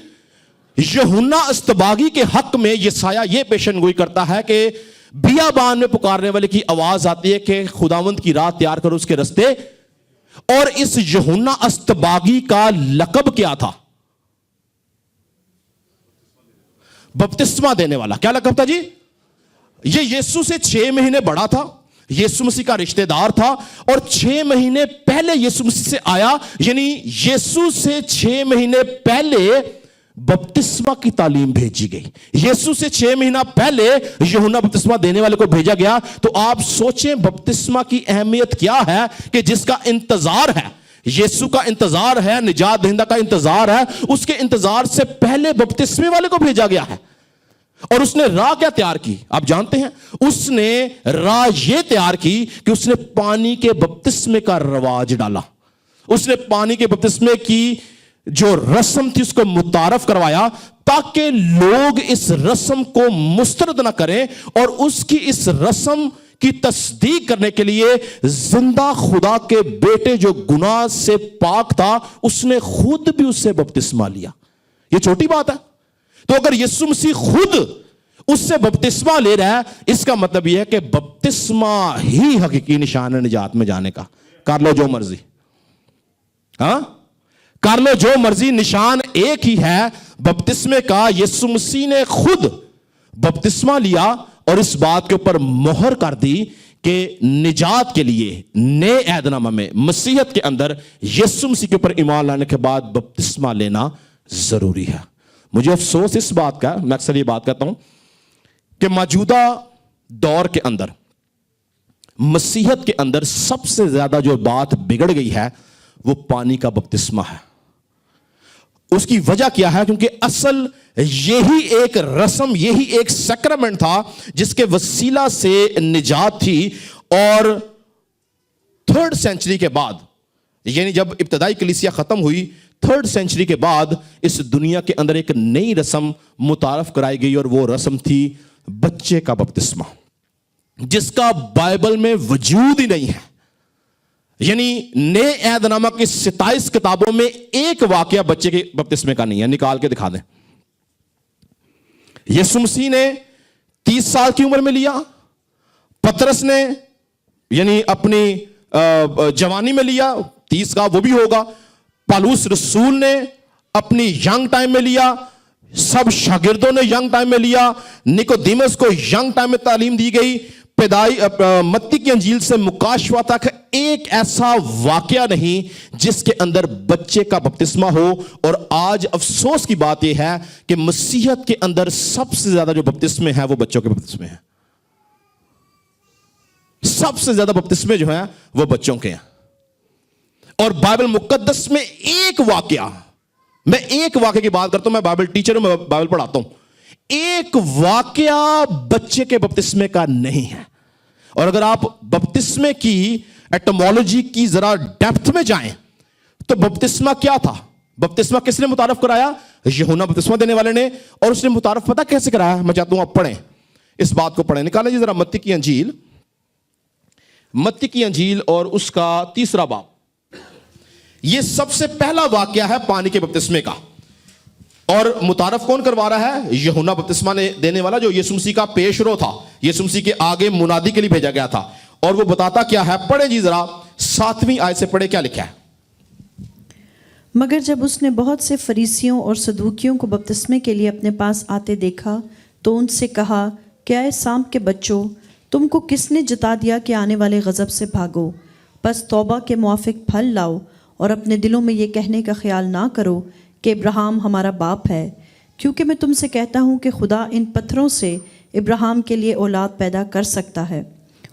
یوحنا استباغی کے حق میں یسایہ یہ پیشن گوئی کرتا ہے کہ بیابان میں پکارنے والے کی آواز آتی ہے کہ خداوند کی راہ تیار کرو اس کے رستے. اور اس یوحنا استباغی کا لقب کیا تھا؟ بپتسمہ دینے والا. کیا لقب تھا جی؟ یہ یسوع سے 6 مہینے بڑا تھا, یسوع مسیح کا رشتہ دار تھا, اور 6 مہینے پہلے یسوع مسیح سے آیا, یعنی یسوع سے 6 مہینے پہلے بپتسمہ کی تعلیم بھیجی گئی. یسوع سے 6 مہینہ پہلے یوحنا بپتسمہ دینے والے کو بھیجا گیا. تو آپ سوچیں بپتسمہ کی اہمیت کیا ہے کہ جس کا انتظار ہے, یسوع کا انتظار ہے, نجات دہندہ کا انتظار ہے, اس کے انتظار سے پہلے بپتسمے والے کو بھیجا گیا ہے. اور اس نے راہ کیا تیار کی آپ جانتے ہیں؟ اس نے راہ یہ تیار کی کہ اس نے پانی کے بپتسمے کا رواج ڈالا. اس نے پانی کے بپتسمے کی جو رسم تھی اس کو متعارف کروایا تاکہ لوگ اس رسم کو مسترد نہ کریں, اور اس کی اس رسم کی تصدیق کرنے کے لیے زندہ خدا کے بیٹے جو گناہ سے پاک تھا اس نے خود بھی اس سے بپتسمہ لیا. یہ چھوٹی بات ہے. تو اگر یسوع مسیح خود اس سے بپتسمہ لے رہا ہے, اس کا مطلب یہ ہے کہ بپتسمہ ہی حقیقی نشان ہے نجات میں جانے کا. کر لو جو مرضی, ہاں کر لو جو مرضی, نشان ایک ہی ہے بپتسمے کا. یسوع مسیح نے خود بپتسمہ لیا اور اس بات کے اوپر مہر کر دی کہ نجات کے لیے نئے عہد نامہ میں مسیحیت کے اندر یسوع مسیح کے اوپر ایمان لانے کے بعد بپتسمہ لینا ضروری ہے. مجھے افسوس اس بات کا, میں اکثر یہ بات کہتا ہوں کہ موجودہ دور کے اندر مسیحیت کے اندر سب سے زیادہ جو بات بگڑ گئی ہے وہ پانی کا بپتسمہ ہے. اس کی وجہ کیا ہے؟ کیونکہ اصل یہی ایک رسم, یہی ایک سیکرمنٹ تھا جس کے وسیلہ سے نجات تھی. اور 3rd سینچری کے بعد, یعنی جب ابتدائی کلیسیا ختم ہوئی, 3rd سینچری کے بعد اس دنیا کے اندر ایک نئی رسم متعارف کرائی گئی, اور وہ رسم تھی بچے کا بپتسمہ, جس کا بائبل میں وجود ہی نہیں ہے. یعنی نئے عہد نامہ کی 27 کتابوں میں ایک واقعہ بچے کے بپتسمے کا نہیں ہے. نکال کے دکھا دیں. یسوع مسیح نے 30 سال کی عمر میں لیا, پترس نے یعنی اپنی جوانی میں لیا, 30 کا وہ بھی ہوگا, پالوس رسول نے اپنی ینگ ٹائم میں لیا, سب شاگردوں نے ینگ ٹائم میں لیا, نیکودیمس کو ینگ ٹائم میں تعلیم دی گئی. متی کی انجیل سے مکاشفہ تک ایک ایسا واقعہ نہیں جس کے اندر بچے کا بپتسمہ ہو. اور آج افسوس کی بات یہ ہے کہ مسیحیت کے اندر سب سے زیادہ جو بپتسمے ہیں وہ بچوں کے بپتسمے ہیں. سب سے زیادہ بپتسمے جو ہیں وہ بچوں کے ہیں. اور بائبل مقدس میں ایک واقعہ, میں ایک واقعے کی بات کرتا ہوں, میں بائبل ٹیچر ہوں, میں بائبل پڑھاتا ہوں, ایک واقعہ بچے کے بپتسمے کا نہیں ہے. اور اگر آپ بپتسمے کی ایٹمولوجی کی ذرا ڈیپتھ میں جائیں تو بپتسمہ کیا تھا؟ بپتسمہ کس نے متعارف کرایا؟ یوحنا بپتسمہ دینے والے نے. اور اس نے متعارف پتہ کیسے کرایا؟ میں چاہتا ہوں آپ پڑھیں, اس بات کو پڑھیں. نکالیں جی ذرا متی کی انجیل, متی کی انجیل اور اس کا 3 باب. یہ سب سے پہلا واقعہ ہے پانی کے بپتسمے کا. اور متعارف کون کروا رہا ہے؟ یوحنا بپتسمہ نے دینے والا جو یسوع مسیح کا پیش رو تھا, یسوع مسیح کے آگے منادی کے لیے بھیجا گیا تھا. اور وہ بتاتا کیا ہے؟ پڑھیں جی ذرا 7ویں آیت سے پڑھیں, کیا لکھا ہے؟ مگر جب اس نے بہت سے فریسیوں اور صدوقیوں کو بپتسمے کے لیے اپنے پاس آتے دیکھا تو ان سے کہا کہ اے سام کے بچوں, تم کو کس نے جتا دیا کہ آنے والے غضب سے بھاگو؟ بس توبہ کے موافق پھل لاؤ, اور اپنے دلوں میں یہ کہنے کا خیال نہ کرو کہ ابراہیم ہمارا باپ ہے. کیونکہ میں تم سے کہتا ہوں کہ خدا ان پتھروں سے ابراہیم کے لیے اولاد پیدا کر سکتا ہے۔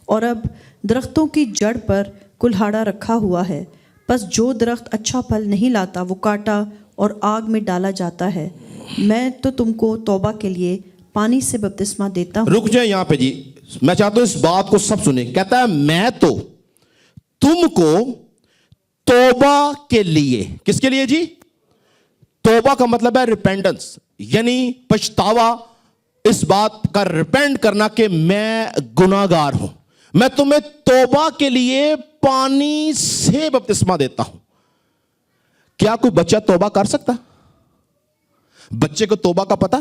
اور اب درختوں کی جڑ پر کلہاڑا رکھا ہوا ہے، پس جو درخت اچھا پھل نہیں لاتا وہ کاٹا اور آگ میں ڈالا جاتا ہے۔ میں تو تم کو توبہ کے لیے پانی سے بپتسمہ دیتا ہوں۔ رک جائیں یہاں پہ جی، میں چاہتا ہوں اس بات کو سب سنیں۔ کہتا ہے میں تو تم کو توبہ کے لیے، کس کے لیے جی؟ توبہ کا مطلب ہے ریپینٹنس، یعنی پچھتاوا، اس بات کا ریپینٹ کرنا کہ میں گناہگار ہوں۔ میں تمہیں توبہ کے لیے پانی سے بپتسمہ دیتا ہوں۔ کیا کوئی بچہ توبہ کر سکتا؟ بچے کو توبہ کا پتہ؟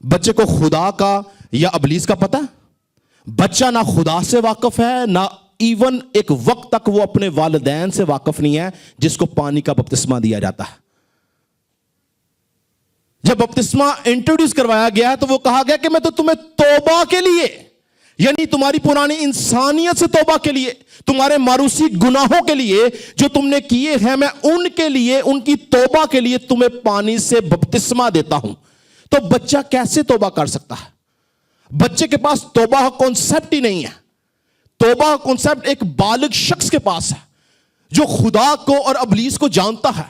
بچے کو خدا کا یا ابلیس کا پتہ؟ بچہ نہ خدا سے واقف ہے، نہ ایون ایک وقت تک وہ اپنے والدین سے واقف نہیں ہے جس کو پانی کا بپتسمہ دیا جاتا ہے۔ جب بپتسمہ انٹروڈیوس کروایا گیا ہے تو وہ کہا گیا کہ میں تو تمہیں توبہ کے لیے، یعنی تمہاری پرانی انسانیت سے توبہ کے لیے، تمہارے ماروثی گناہوں کے لیے جو تم نے کیے ہیں، میں ان کے لیے، ان کی توبہ کے لیے تمہیں پانی سے بپتسمہ دیتا ہوں۔ تو بچہ کیسے توبہ کر سکتا ہے؟ بچے کے پاس توبہ کا کانسیپٹ ہی نہیں ہے۔ توبہ کا کانسیپٹ ایک بالغ شخص کے پاس ہے جو خدا کو اور ابلیس کو جانتا ہے،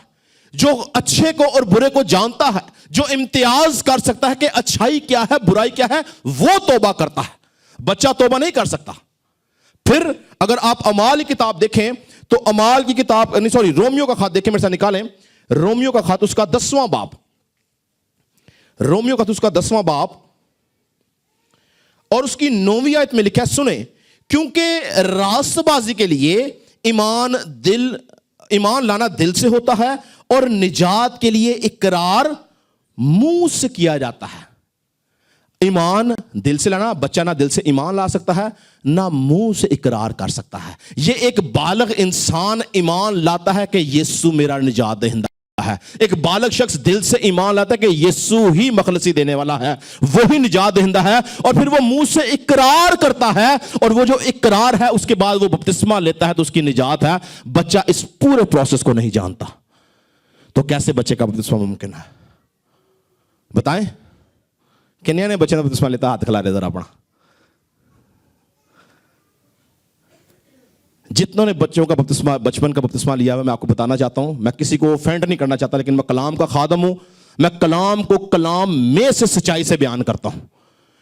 جو اچھے کو اور برے کو جانتا ہے، جو امتیاز کر سکتا ہے کہ اچھائی کیا ہے، برائی کیا ہے، وہ توبہ کرتا ہے۔ بچہ توبہ نہیں کر سکتا۔ پھر اگر آپ اعمال کی کتاب دیکھیں تو اعمال کی کتاب رومیو کا خط دیکھیں، میرے ساتھ نکالیں رومیو کا خط، اس کا 10واں باب، رومیو کا اس کا 10واں باب اور اس کی 9ویں آیت میں لکھا ہے، سنیں، کیونکہ راست بازی کے لیے ایمان لانا دل سے ہوتا ہے اور نجات کے لیے اقرار منہ سے کیا جاتا ہے۔ ایمان دل سے لانا، بچہ نہ دل سے ایمان لا سکتا ہے نہ منہ سے اقرار کر سکتا ہے۔ یہ ایک بالغ انسان ایمان لاتا ہے کہ یسوع میرا نجات دہندہ ہے۔ ایک بالغ شخص دل سے ایمان لاتا ہے کہ یسوع ہی مخلصی دینے والا ہے، وہی نجات دہندہ ہے، اور پھر وہ منہ سے اقرار کرتا ہے، اور وہ جو اقرار ہے اس کے بعد وہ بپتسمہ لیتا ہے تو اس کی نجات ہے۔ بچہ اس پورے پروسیس کو نہیں جانتا، تو کیسے بچے کا بپتسمہ ممکن ہے؟ بتائیں، کنیا نے بچے کا بپتسمہ لیتا؟ ہاتھ کھلا رہے ذرا اپنا۔ جتنوں نے بچوں کا بپتسمہ، بچپن کا بپتسمہ لیا ہے، میں آپ کو بتانا چاہتا ہوں، میں کسی کو اوفینڈ نہیں کرنا چاہتا، لیکن میں کلام کا خادم ہوں، میں کلام کو کلام میں سے سچائی سے بیان کرتا ہوں،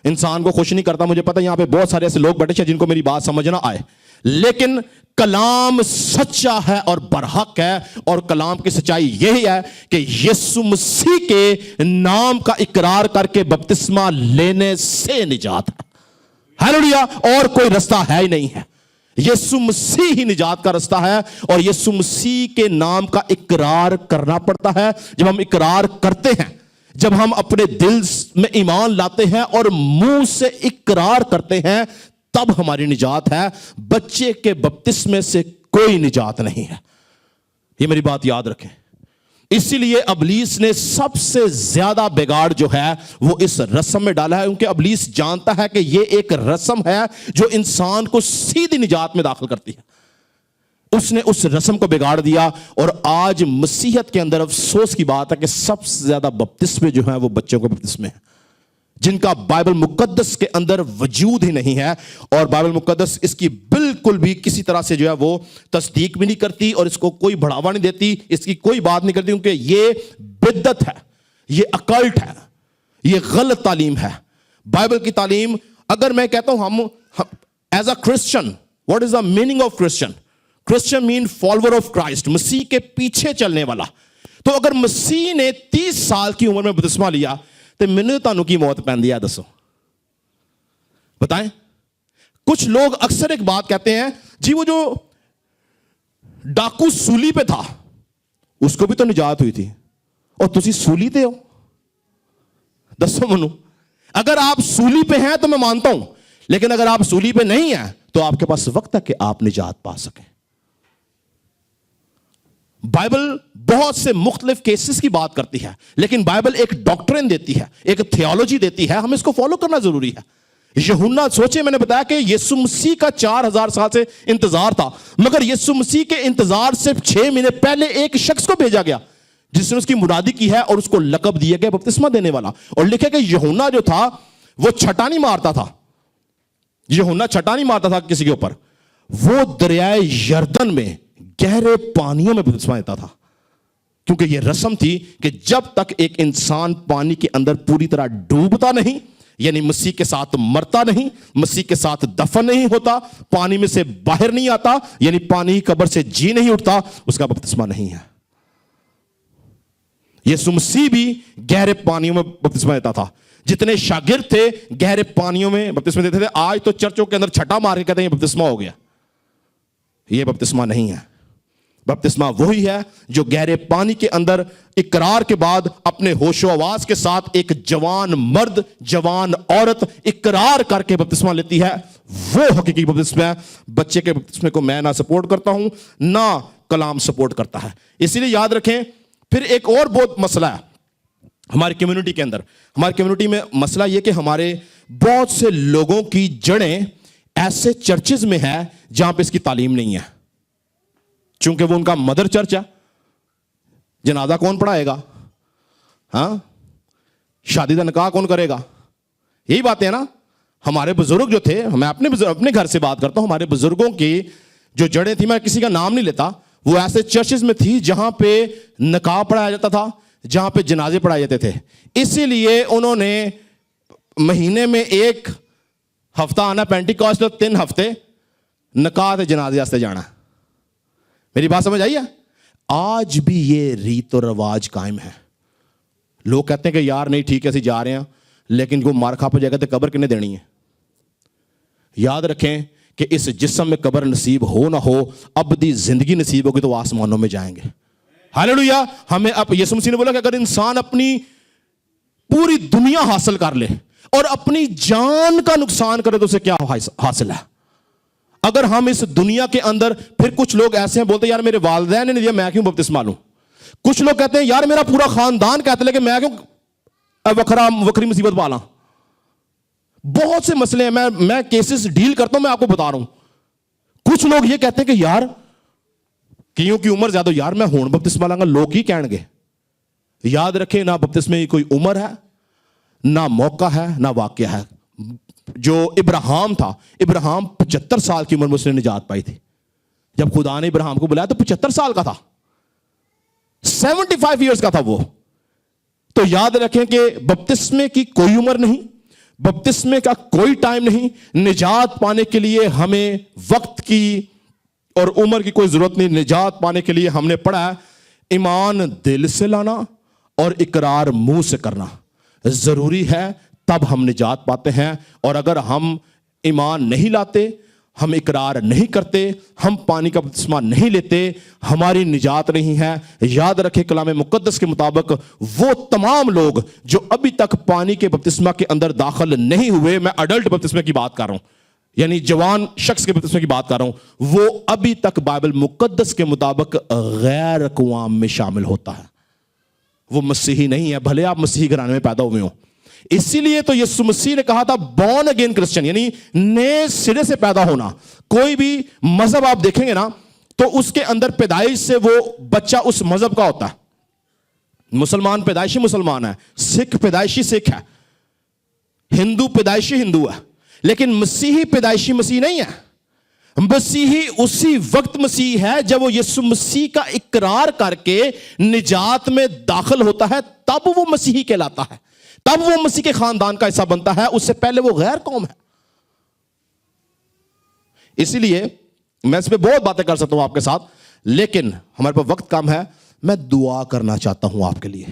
انسان کو خوش نہیں کرتا۔ مجھے پتہ یہاں پہ بہت سارے ایسے لوگ بیٹھے ہیں جن کو میری بات سمجھ نہ آئے، لیکن کلام سچا ہے اور برحق ہے، اور کلام کی سچائی یہی ہے کہ یسوع مسیح کے نام کا اقرار کر کے بپتسمہ لینے سے نجات ہے۔ ہیلیلویا! اور کوئی رستہ ہے ہی نہیں ہے، یسوع مسیح ہی نجات کا رستہ ہے، اور یسوع مسیح کے نام کا اقرار کرنا پڑتا ہے۔ جب ہم اقرار کرتے ہیں، جب ہم اپنے دل میں ایمان لاتے ہیں اور منہ سے اقرار کرتے ہیں، تب ہماری نجات ہے۔ بچے کے بپتسمے سے کوئی نجات نہیں ہے، یہ میری بات یاد رکھیں۔ اسی لیے ابلیس نے سب سے زیادہ بگاڑ جو ہے وہ اس رسم میں ڈالا ہے، کیونکہ ابلیس جانتا ہے کہ یہ ایک رسم ہے جو انسان کو سیدھی نجات میں داخل کرتی ہے۔ اس نے اس رسم کو بگاڑ دیا، اور آج مسیحیت کے اندر افسوس کی بات ہے کہ سب سے زیادہ بپتسمے جو ہیں وہ بچوں کے بپتسمے ہیں، جن کا بائبل مقدس کے اندر وجود ہی نہیں ہے، اور بائبل مقدس اس کی بالکل بھی کسی طرح سے جو ہے وہ تصدیق بھی نہیں کرتی، اور اس کو کوئی بڑھاوا نہیں دیتی، اس کی کوئی بات نہیں کرتی، کیونکہ یہ بدعت ہے، یہ اکلٹ ہے، یہ غلط تعلیم ہے۔ بائبل کی تعلیم، اگر میں کہتا ہوں ہم as a Christian, what is the meaning of Christian? Christian man follower of Christ, مسیح کے پیچھے چلنے والا۔ تو اگر مسیح نے 30 سال کی عمر میں بپتسمہ لیا تو مینوں تانوں کی موت پیندی ہے؟ دسو، بتائیں۔ کچھ لوگ اکثر ایک بات کہتے ہیں، جی وہ جو ڈاکو سولی پہ تھا اس کو بھی تو نجات ہوئی تھی، اور تسی سولی تے ہو؟ دسو منو، اگر آپ سولی پہ ہیں تو میں مانتا ہوں، لیکن اگر آپ سولی پہ نہیں ہیں تو آپ کے پاس وقت ہے کہ آپ نجات پا سکیں۔ بائبل بہت سے مختلف کیسز کی بات کرتی ہے، لیکن بائبل ایک ڈاکٹرن دیتی ہے، ایک تھیولوجی دیتی ہے، ہمیں اس کو فالو کرنا ضروری ہے۔ یوحنا، سوچیں، میں نے بتایا کہ یسوع مسیح کا 4000 سال سے انتظار تھا، مگر یسوع مسیح کے انتظار سے 6 مہینے پہلے ایک شخص کو بھیجا گیا جس نے اس کی مرادی کی ہے اور اس کو لقب دیا گیا بپتسمہ دینے والا. اور لکھا کہ یوحنا جو تھا وہ چھٹا نہیں مارتا تھا, یوحنا چھٹا نہیں مارتا تھا کسی کے اوپر, وہ دریائے یردن میں گہرے پانیوں میں بپتسمہ دیتا تھا, کیونکہ یہ رسم تھی کہ جب تک ایک انسان پانی کے اندر پوری طرح ڈوبتا نہیں, یعنی مسیح کے ساتھ مرتا نہیں, مسیح کے ساتھ دفن نہیں ہوتا, پانی میں سے باہر نہیں آتا, یعنی پانی کی قبر سے جی نہیں اٹھتا, اس کا بپتسمہ نہیں ہے. یسوع مسیح بھی گہرے پانیوں میں بپتسمہ دیتا تھا. جتنے شاگرد تھے گہرے پانیوں میں بپتسمہ دیتے تھے. آج تو چرچوں کے اندر چھٹا مار کے کہتے ہیں یہ بپتسمہ ہو گیا. یہ بپتسمہ نہیں ہے. بپتسمہ وہی ہے جو گہرے پانی کے اندر اقرار کے بعد اپنے ہوش و آواز کے ساتھ ایک جوان مرد, جوان عورت اقرار کر کے بپتسمہ لیتی ہے. وہ حقیقی بپتسمہ ہے. بچے کے بپتسمے کو میں نہ سپورٹ کرتا ہوں, نہ کلام سپورٹ کرتا ہے. اسی لیے یاد رکھیں. پھر ایک اور بہت مسئلہ ہے ہماری کمیونٹی کے اندر. ہماری کمیونٹی میں مسئلہ یہ کہ ہمارے بہت سے لوگوں کی جڑیں ایسے چرچز میں ہے جہاں پہ اس کی تعلیم نہیں ہے. چونکہ وہ ان کا مدر چرچ ہے. جنازہ کون پڑھائے گا؟ ہاں, شادی کا نکاح کون کرے گا؟ یہی باتیں ہیں نا. ہمارے بزرگ جو تھے, میں اپنے گھر سے بات کرتا ہوں, ہمارے بزرگوں کی جو جڑیں تھیں, میں کسی کا نام نہیں لیتا, وہ ایسے چرچز میں تھی جہاں پہ نکاح پڑھایا جاتا تھا, جہاں پہ جنازے پڑھائے جاتے تھے. اسی لیے انہوں نے مہینے میں 1 ہفتہ آنا پینٹیکاسٹ, 3 ہفتے نکاح تے جنازے واسطے جانا. میری بات سمجھ آئی ہے؟ آج بھی یہ ریت اور رواج قائم ہے. لوگ کہتے ہیں کہ یار نہیں ٹھیک ہے اسی جا رہے ہیں, لیکن کو مار کھا پہ جائے گا تو قبر کنے دینی ہے. یاد رکھیں کہ اس جسم میں قبر نصیب ہو نہ ہو, ابدی زندگی نصیب ہوگی تو وہ آسمانوں میں جائیں گے. ہاللیلویا. ہمیں اب یسوع مسیح نے بولا کہ اگر انسان اپنی پوری دنیا حاصل کر لے اور اپنی جان کا نقصان کرے تو اسے کیا حاصل ہے؟ اگر ہم اس دنیا کے اندر, پھر کچھ لوگ ایسے ہیں بولتے ہیں یار میرے والدین نے دیا میں کیوں بپتسمہ لوں. کچھ لوگ کہتے ہیں یار میرا پورا خاندان کہتا ہے کہ میں کیوں وکری مصیبت پالا. بہت سے مسئلے ہیں, میں کیسز ڈیل کرتا ہوں, میں آپ کو بتا رہا ہوں. کچھ لوگ یہ کہتے ہیں کہ یار کیوں کی عمر زیادہ, یار میں ہون بپتسمہ لاں گا, لوگ ہی کہیں گے. یاد رکھیں نہ بپتسمے کی کوئی عمر ہے, نہ موقع ہے, نہ واقعہ ہے. جو ابراہیم تھا, ابراہیم 75 سال کی عمر میں اس نے نجات پائی تھی. جب خدا نے ابراہیم کو بلایا تو 75 سال کا تھا, 75 ایئرز کا تھا وہ. تو یاد رکھیں کہ بپتسمے کی کوئی عمر نہیں, بپتسمے کا کوئی ٹائم نہیں. نجات پانے کے لیے ہمیں وقت کی اور عمر کی کوئی ضرورت نہیں. نجات پانے کے لیے ہم نے پڑھا ہے ایمان دل سے لانا اور اقرار منہ سے کرنا ضروری ہے, تب ہم نجات پاتے ہیں. اور اگر ہم ایمان نہیں لاتے, ہم اقرار نہیں کرتے, ہم پانی کا بپتسمہ نہیں لیتے, ہماری نجات نہیں ہے. یاد رکھیں کلام مقدس کے مطابق وہ تمام لوگ جو ابھی تک پانی کے بپتسمہ کے اندر داخل نہیں ہوئے, میں اڈلٹ بپتسمے کی بات کر رہا ہوں, یعنی جوان شخص کے بپتسمے کی بات کر رہا ہوں, وہ ابھی تک بائبل مقدس کے مطابق غیر اقوام میں شامل ہوتا ہے. وہ مسیحی نہیں ہے, بھلے آپ مسیحی گھرانے میں پیدا ہوئے ہوں. اسی لیے تو یسوع مسیح نے کہا تھا بورن اگین کرسچن, یعنی نئے سرے سے پیدا ہونا. کوئی بھی مذہب آپ دیکھیں گے نا تو اس کے اندر پیدائش سے وہ بچہ اس مذہب کا ہوتا ہے. مسلمان پیدائشی مسلمان ہے, سکھ پیدائشی سکھ ہے, ہندو پیدائشی ہندو ہے, لیکن مسیحی پیدائشی مسیح نہیں ہے. مسیحی اسی وقت مسیح ہے جب وہ یسوع مسیح کا اقرار کر کے نجات میں داخل ہوتا ہے, تب وہ مسیحی کہلاتا ہے, تب وہ مسیح کے خاندان کا حصہ بنتا ہے. اس سے پہلے وہ غیر قوم ہے. اسی لیے میں اس پہ بہت باتیں کر سکتا ہوں آپ کے ساتھ, لیکن ہمارے پاس وقت کم ہے. میں دعا کرنا چاہتا ہوں آپ کے لیے.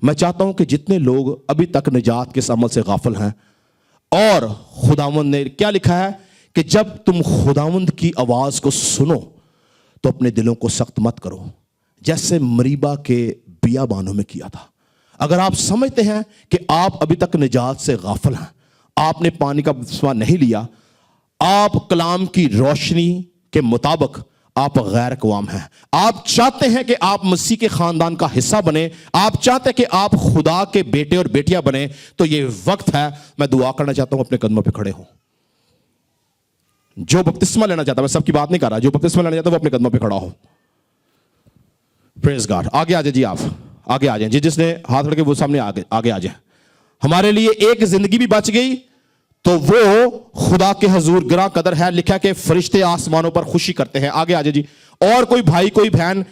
میں چاہتا ہوں کہ جتنے لوگ ابھی تک نجات کے اس عمل سے غافل ہیں, اور خداوند نے کیا لکھا ہے کہ جب تم خداوند کی آواز کو سنو تو اپنے دلوں کو سخت مت کرو, جیسے مریبا کے بیابانوں میں کیا تھا. اگر آپ سمجھتے ہیں کہ آپ ابھی تک نجات سے غافل ہیں, آپ نے پانی کا بپتسمہ نہیں لیا, آپ کلام کی روشنی کے مطابق آپ غیر اقوام ہیں, آپ چاہتے ہیں کہ آپ مسیح کے خاندان کا حصہ بنیں, آپ چاہتے ہیں کہ آپ خدا کے بیٹے اور بیٹیاں بنیں, تو یہ وقت ہے. میں دعا کرنا چاہتا ہوں, اپنے قدموں پہ کھڑے ہوں. جو بپتسمہ لینا چاہتا ہے, میں سب کی بات نہیں کر رہا, جو بپتسمہ لینا چاہتا ہے وہ اپنے قدموں پہ کھڑا ہو. Praise God. आगे आ जाए जी, आप आगे आ जाए जी, जिसने हाथ रख के वो सामने आगे आ जाए। हमारे लिए एक जिंदगी भी बच गई तो वो खुदा के हजूर गिरा कदर है। लिखा कि फरिश्ते आसमानों पर खुशी करते हैं। आगे आ जाए जी। और कोई भाई कोई बहन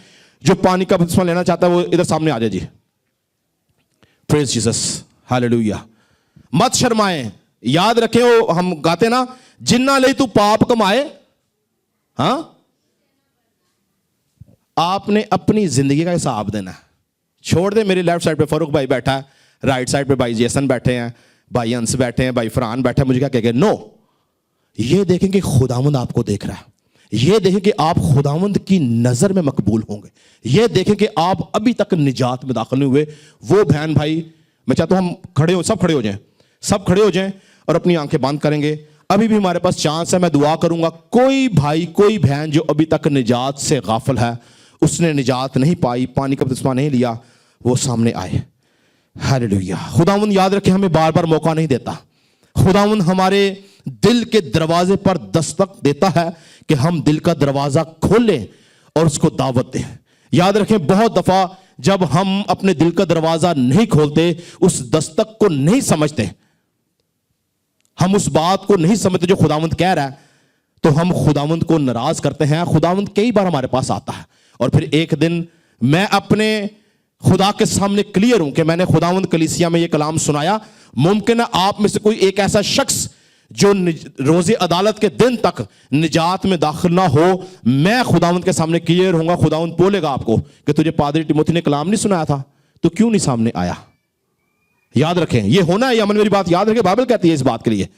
जो पानी का बपतिस्मा लेना चाहता है वो इधर सामने आ जाए जी। Praise Jesus, hallelujah. मत शर्माएं, याद रखें वो हम गाते ना, जिन्ना ले तू पाप कमाए। हाँ, आपने अपनी जिंदगी का हिसाब देना है। छोड़ दे, मेरी लेफ्ट साइड पे फारूक भाई बैठा है, राइट साइड पे भाई जेसन बैठे हैं, भाई अंश बैठे हैं, भाई फरहान बैठे हैं, मुझे क्या कहेंगे? नो, ये देखें कि खुदावंद आपको देख रहा है। ये देखें कि आप खुदावंद की नजर में मकबूल होंगे। ये देखें कि आप अभी तक निजात में दाखिल नहीं हुए। वो बहन भाई, मैं चाहता हूं हम खड़े हो, सब खड़े हो जाएं, सब खड़े हो जाएं और अपनी आंखें बंद करेंगे। अभी भी हमारे पास चांस है, मैं दुआ करूंगा कोई भाई कोई बहन जो अभी तक निजात से गाफिल है, उसने निजात नहीं पाई, पानी का बपतिस्मा नहीं लिया, वो सामने आए। हालेलुया। खुदावंद याद रखे हमें बार बार मौका नहीं देता। खुदावंद हमारे दिल के दरवाजे पर दस्तक देता है कि हम दिल का दरवाजा खोलें और उसको दावत दें। याद रखें बहुत दफा जब हम अपने दिल का दरवाजा नहीं खोलते, उस दस्तक को नहीं समझते, हम उस बात को नहीं समझते जो खुदावंद कह रहा है, तो हम खुदावंद को नाराज करते हैं। खुदावंद कई बार हमारे पास आता है और फिर एक दिन मैं अपने खुदा के सामने क्लियर हूं कि मैंने खुदावंद कलीसिया में यह कलाम सुनाया। मुमकिन है आप में से कोई एक ऐसा शख्स जो रोज़े अदालत के दिन तक निजात में दाखिल ना हो, मैं खुदावंद के सामने क्लियर होऊंगा। खुदावंद बोलेगा आपको कि तुझे पादरी टिमोथी ने कलाम नहीं सुनाया था, तो क्यों नहीं सामने आया? याद रखें, ये होना है। अमन, मेरी बात याद रखें, बाइबल कहती है इस बात के लिए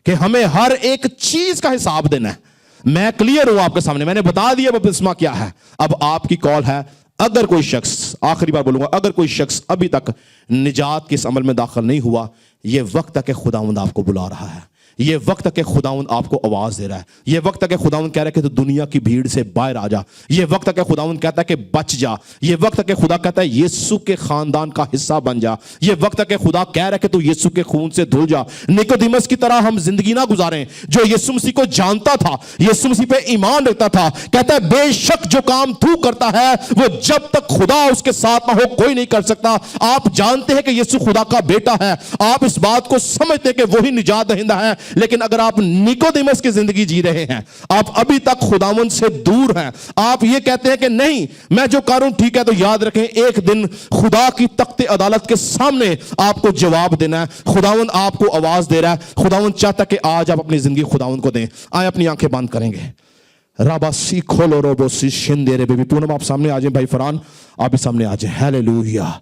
कि हमें हर एक चीज का हिसाब देना है। मैं क्लियर हूं आपके सामने, मैंने बता दिया बपतिस्मा क्या है। अब आपकी कॉल है। अगर कोई शख्स, आखिरी बार बोलूंगा, अगर कोई शख्स अभी तक निजात के इस अमल में दाखिल नहीं हुआ, यह वक्त है कि खुदावंद आपको बुला रहा है। ये वक्त है कि खुदावंद आपको आवाज दे रहा है। ये वक्त है कि खुदावंद कह रहा है कि तू दुनिया की भीड़ से बाहर आ जा। ये वक्त है कि खुदावंद कहता है कि बच जा। ये वक्त है कि खुदा कहता है यीशु के खानदान का हिस्सा बन जा। ये वक्त है कि खुदा कह रहा है कि तू यीशु के खून से धुल जा। निकोदेमस की तरह हम जिंदगी ना गुजारें, जो यीशु मसीह को जानता था, यीशु मसीह पे ईमान रखता था। कहता है बेशक जो काम तू करता है वो जब तक खुदा उसके साथ ना हो कोई नहीं कर सकता। आप जानते हैं कि यीशु खुदा का बेटा है, आप इस बात को समझते हैं कि वही निजात दहिंदा है। लेकिन अगर आप निकोदेमस की जिंदगी जी रहे हैं, आप अभी तक खुदावंद से दूर हैं, आप ये कहते हैं कि नहीं मैं जो करूं ठीक है, तो याद रखें एक दिन खुदा की तख्ते अदालत के सामने आपको जवाब देना है। खुदावंद आपको आवाज दे रहा है। खुदावंद चाहता है कि आज आप अपनी जिंदगी खुदावंद को दें। आए अपनी आंखें बंद करेंगे। राबासी खोलो रोबोसी शिंदे रे बेबी। पूनम आप सामने आ जाए, भाई फरहान आप भी सामने आ जाए। हालेलुया।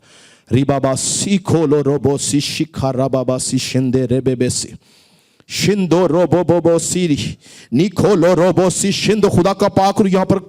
रिबाबा सी खोलो रोबोसी शिखा राबासी शिंदे रे बेबेसी शिंदो रोबो बोबो सीरी निकोलो रोबो सी शिंदो। खुदा का पाक यहां पर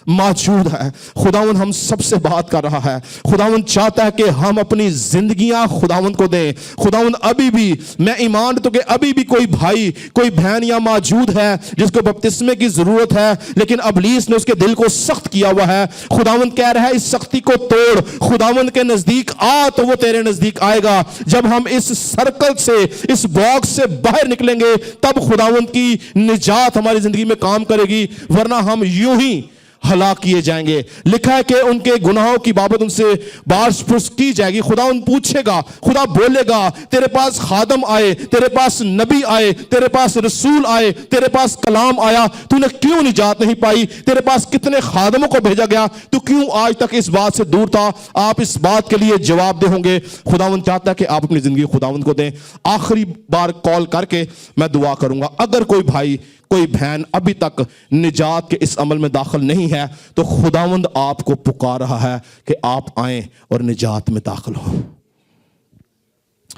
मौजूद है। खुदावंद हम सबसे बात कर रहा है। खुदावंद चाहता है कि हम अपनी जिंदगियां खुदावंद को दें। खुदावंद अभी भी, मैं ईमान तो कि अभी भी कोई भाई कोई बहन यहां मौजूद है जिसको बपतिस्मे की जरूरत है, लेकिन अबलीस ने उसके दिल को सख्त किया हुआ है। खुदावंद कह रहा है इस सख्ती को तोड़, खुदावंद के नजदीक आ तो वो तेरे नजदीक आएगा। जब हम इस सर्कल से, इस बॉक्स से बाहर निकलेंगे, तब खुदावंद की निजात हमारी जिंदगी में काम करेगी, वरना हम यूं ही हलाक किए जाएंगे। लिखा है कि उनके गुनाहों की बाबत उनसे बार्स पुरस की जाएगी। खुदावंद पूछेगा, खुदा बोलेगा तेरे पास खादम आए, तेरे पास नबी आए, तेरे पास रसूल आए, तेरे पास कलाम आया, तूने क्यों निजात नहीं पाई? तेरे पास कितने खादमों को भेजा गया, तू क्यों आज तक इस बात से दूर था? आप इस बात के लिए जवाब दे होंगे। खुदावंद चाहता है कि आप अपनी जिंदगी खुदावंद को दें। आखिरी बार कॉल करके मैं दुआ करूंगा, अगर कोई भाई कोई बहन अभी तक निजात के इस अमल में दाखिल नहीं है, तो खुदावंद आपको पुकार रहा है कि आप आएं और निजात में दाखिल हो।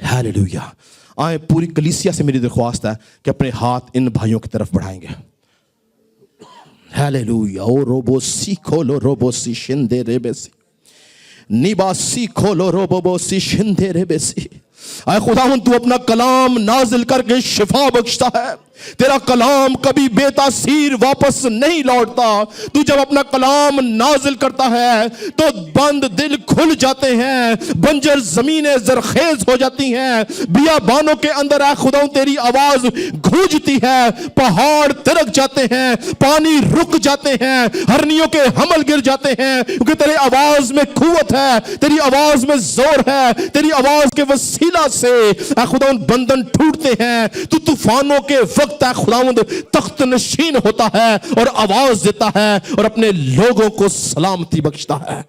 हालेलुया। आए, पूरी कलीसिया से मेरी दरख्वास्त है कि अपने हाथ इन भाइयों की तरफ बढ़ाएंगे। हालेलुया। ओ रोबो सी खोलो रोबो सी शिंदे रे बेसी निबासी खोलो रोबो सी शिंदे रे बेसी। आए खुदावंद तू अपना कलाम नाजिल करके शिफा बख्शता है। तेरा कलाम कभी बेतासीर वापस नहीं लौटता। तू जब अपना कलाम नाजिल करता है तो बंद दिल खुल जाते हैं, बंजर जमीनें जरखेज हो जाती हैं, बियाबानों के अंदर ऐ खुदा तेरी आवाज गूंजती है, पहाड़ तिरक जाते हैं, पानी रुक जाते हैं, हरनियों के हमल गिर जाते हैं, क्योंकि तेरी आवाज में कुव्वत है, तेरी आवाज में जोर है, तेरी आवाज के वसीला से ऐ खुदा बंधन टूटते हैं। तू तूफानों के वक्त ऐ खुदावंद तख्त नशीन होता है और आवाज देता है और अपने लोगों को सलामती बख्शता है।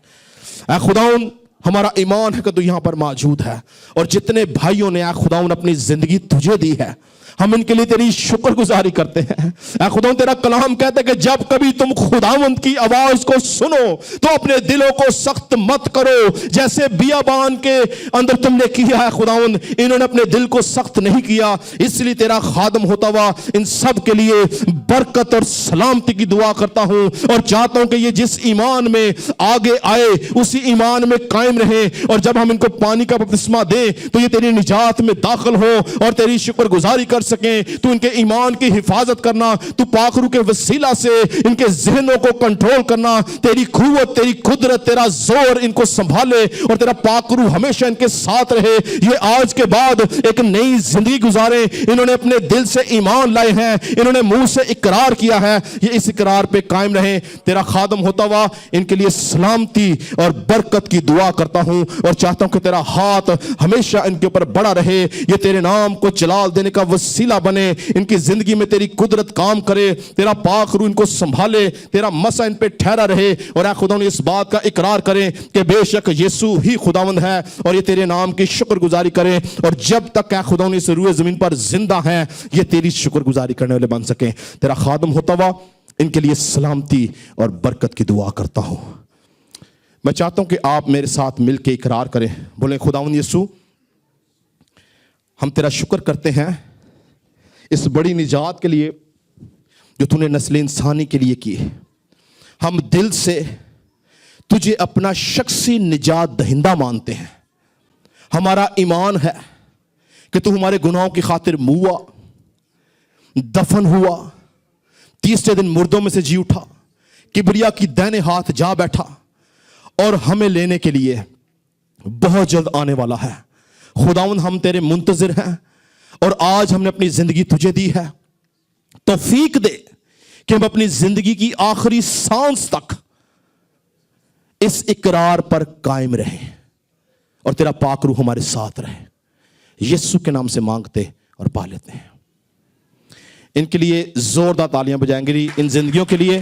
ऐ खुदावंद हमारा ईमान है कि तू यहां पर मौजूद है, और जितने भाइयों ने ऐ खुदावंद अपनी जिंदगी तुझे दी है, हम इनके लिए तेरी शुक्रगुजारी करते हैं। ऐ खुदावंद तेरा कलाम कहता है कि जब कभी तुम खुदावंद की आवाज को सुनो तो अपने दिलों को सख्त मत करो, जैसे बियाबान के अंदर तुमने किया है। खुदावंद इन्होंने अपने दिल को सख्त नहीं किया, इसलिए तेरा खादम होता हुआ इन सब के लिए बरकत और सलामती की दुआ करता हूं, और चाहता हूं कि ये जिस ईमान में आगे आए उसी ईमान में कायम रहे, और जब हम इनको पानी का बपतिस्मा दें तो ये तेरी निजात में दाखिल हो और तेरी शुक्रगुजारी कर सकें। तू इनके ईमान की हिफाजत करना, तू पाक रूह के वसीला से इनके ज़हनों को कंट्रोल करना, तेरी कुव्वत, तेरी कुदरत, तेरा जोर इनको संभाले, और तेरा पाक रूह हमेशा इनके साथ रहे। ये आज के बाद एक नई जिंदगी गुजारे। इन्होंने अपने दिल से ईमान लाए हैं, इन्होंने मुंह से इकरार किया है, ये इस इकरार पे कायम रहे। तेरा खादम होता हुआ इनके लिए सलामती और बरकत की दुआ करता हूं, और चाहता हूं कि तेरा हाथ हमेशा इनके ऊपर बड़ा रहे, ये तेरे नाम को जलाल देने का वसीला बने, इनकी जिंदगी में तेरी कुदरत काम करे, तेरा पाक रूह इनको संभाले, तेरा मसा इन पे ठहरा रहे, और ऐ खुदावंद इस बात का इकरार करें कि बेशक यीशु ही खुदावंद है, और ये तेरे नाम की शुक्रगुजारी करें, और जब तक ऐ खुदावंद इस रूए जमीन पर जिंदा हैं ये तेरी शुक्रगुजारी करने वाले बन सकें। तेरा खादम होता हुआ इनके लिए सलामती और बरकत की दुआ करता हूं। मैं चाहता हूं कि आप मेरे साथ मिलकर इकरार करें, बोले खुदावंद यीशु हम तेरा शुक्र करते हैं इस बड़ी निजात के लिए जो तूने नस्ल इंसानी के लिए की। हम दिल से तुझे अपना शख्सी निजात दहिंदा मानते हैं। हमारा ईमान है कि तू हमारे गुनाहों की खातिर मुआ, दफन हुआ, तीसरे दिन मुर्दों में से जी उठा, किबरिया की दाहिने हाथ जा बैठा, और हमें लेने के लिए बहुत जल्द आने वाला है। खुदावंद हम तेरे मुंतजिर हैं, और आज हमने अपनी जिंदगी तुझे दी है। तौफीक दे कि हम अपनी जिंदगी की आखिरी सांस तक इस इकरार पर कायम रहें, और तेरा पाक रूह हमारे साथ रहे। यीशु के नाम से मांगते और पा लेते हैं। इनके लिए जोरदार तालियां बजाएंगे, इन जिंदगियों के लिए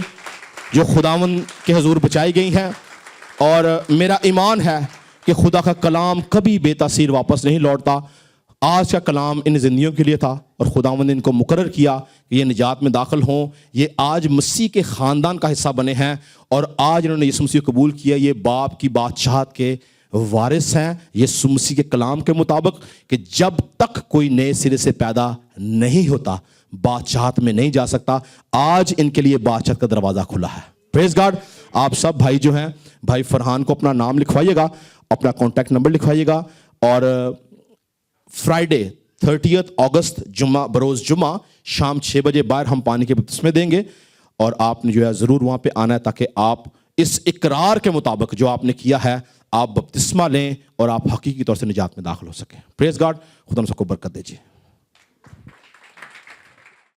जो खुदावंद के हुजूर बचाई गई हैं। और मेरा ईमान है कि खुदा का कलाम कभी बेतासीर वापस नहीं लौटता। आज का कलाम इन जिंदगियों के लिए था, और खुदावंद ने इनको मुकर्रर किया कि ये निजात में दाखिल हों। ये आज मसीह के ख़ानदान का हिस्सा बने हैं, और आज इन्होंने यीशु मसीह को कबूल किया। ये बाप की बादशाहत के वारिस हैं, यीशु मसीह के कलाम के मुताबिक कि जब तक कोई नए सिरे से पैदा नहीं होता बादशाहत में नहीं जा सकता। आज इनके लिए बादशाहत का दरवाज़ा खुला है। Praise God. आप सब भाई जो हैं, भाई फरहान को अपना नाम लिखवाइएगा, अपना कॉन्टैक्ट नंबर लिखवाइएगा, और फ्राइडे 30 अगस्त जुम्मा बरोज़ जुम्मा शाम 6 बजे बाहर हम पानी के बपतिस्मे देंगे, और आपने जो है ज़रूर वहाँ पे आना है, ताकि आप इस इकरार के मुताबिक जो आपने किया है आप बपतिस्मा लें और आप हकीकी तौर से निजात में दाखिल हो सकें। Praise God. खुदा हम सबको बरकत दीजिए।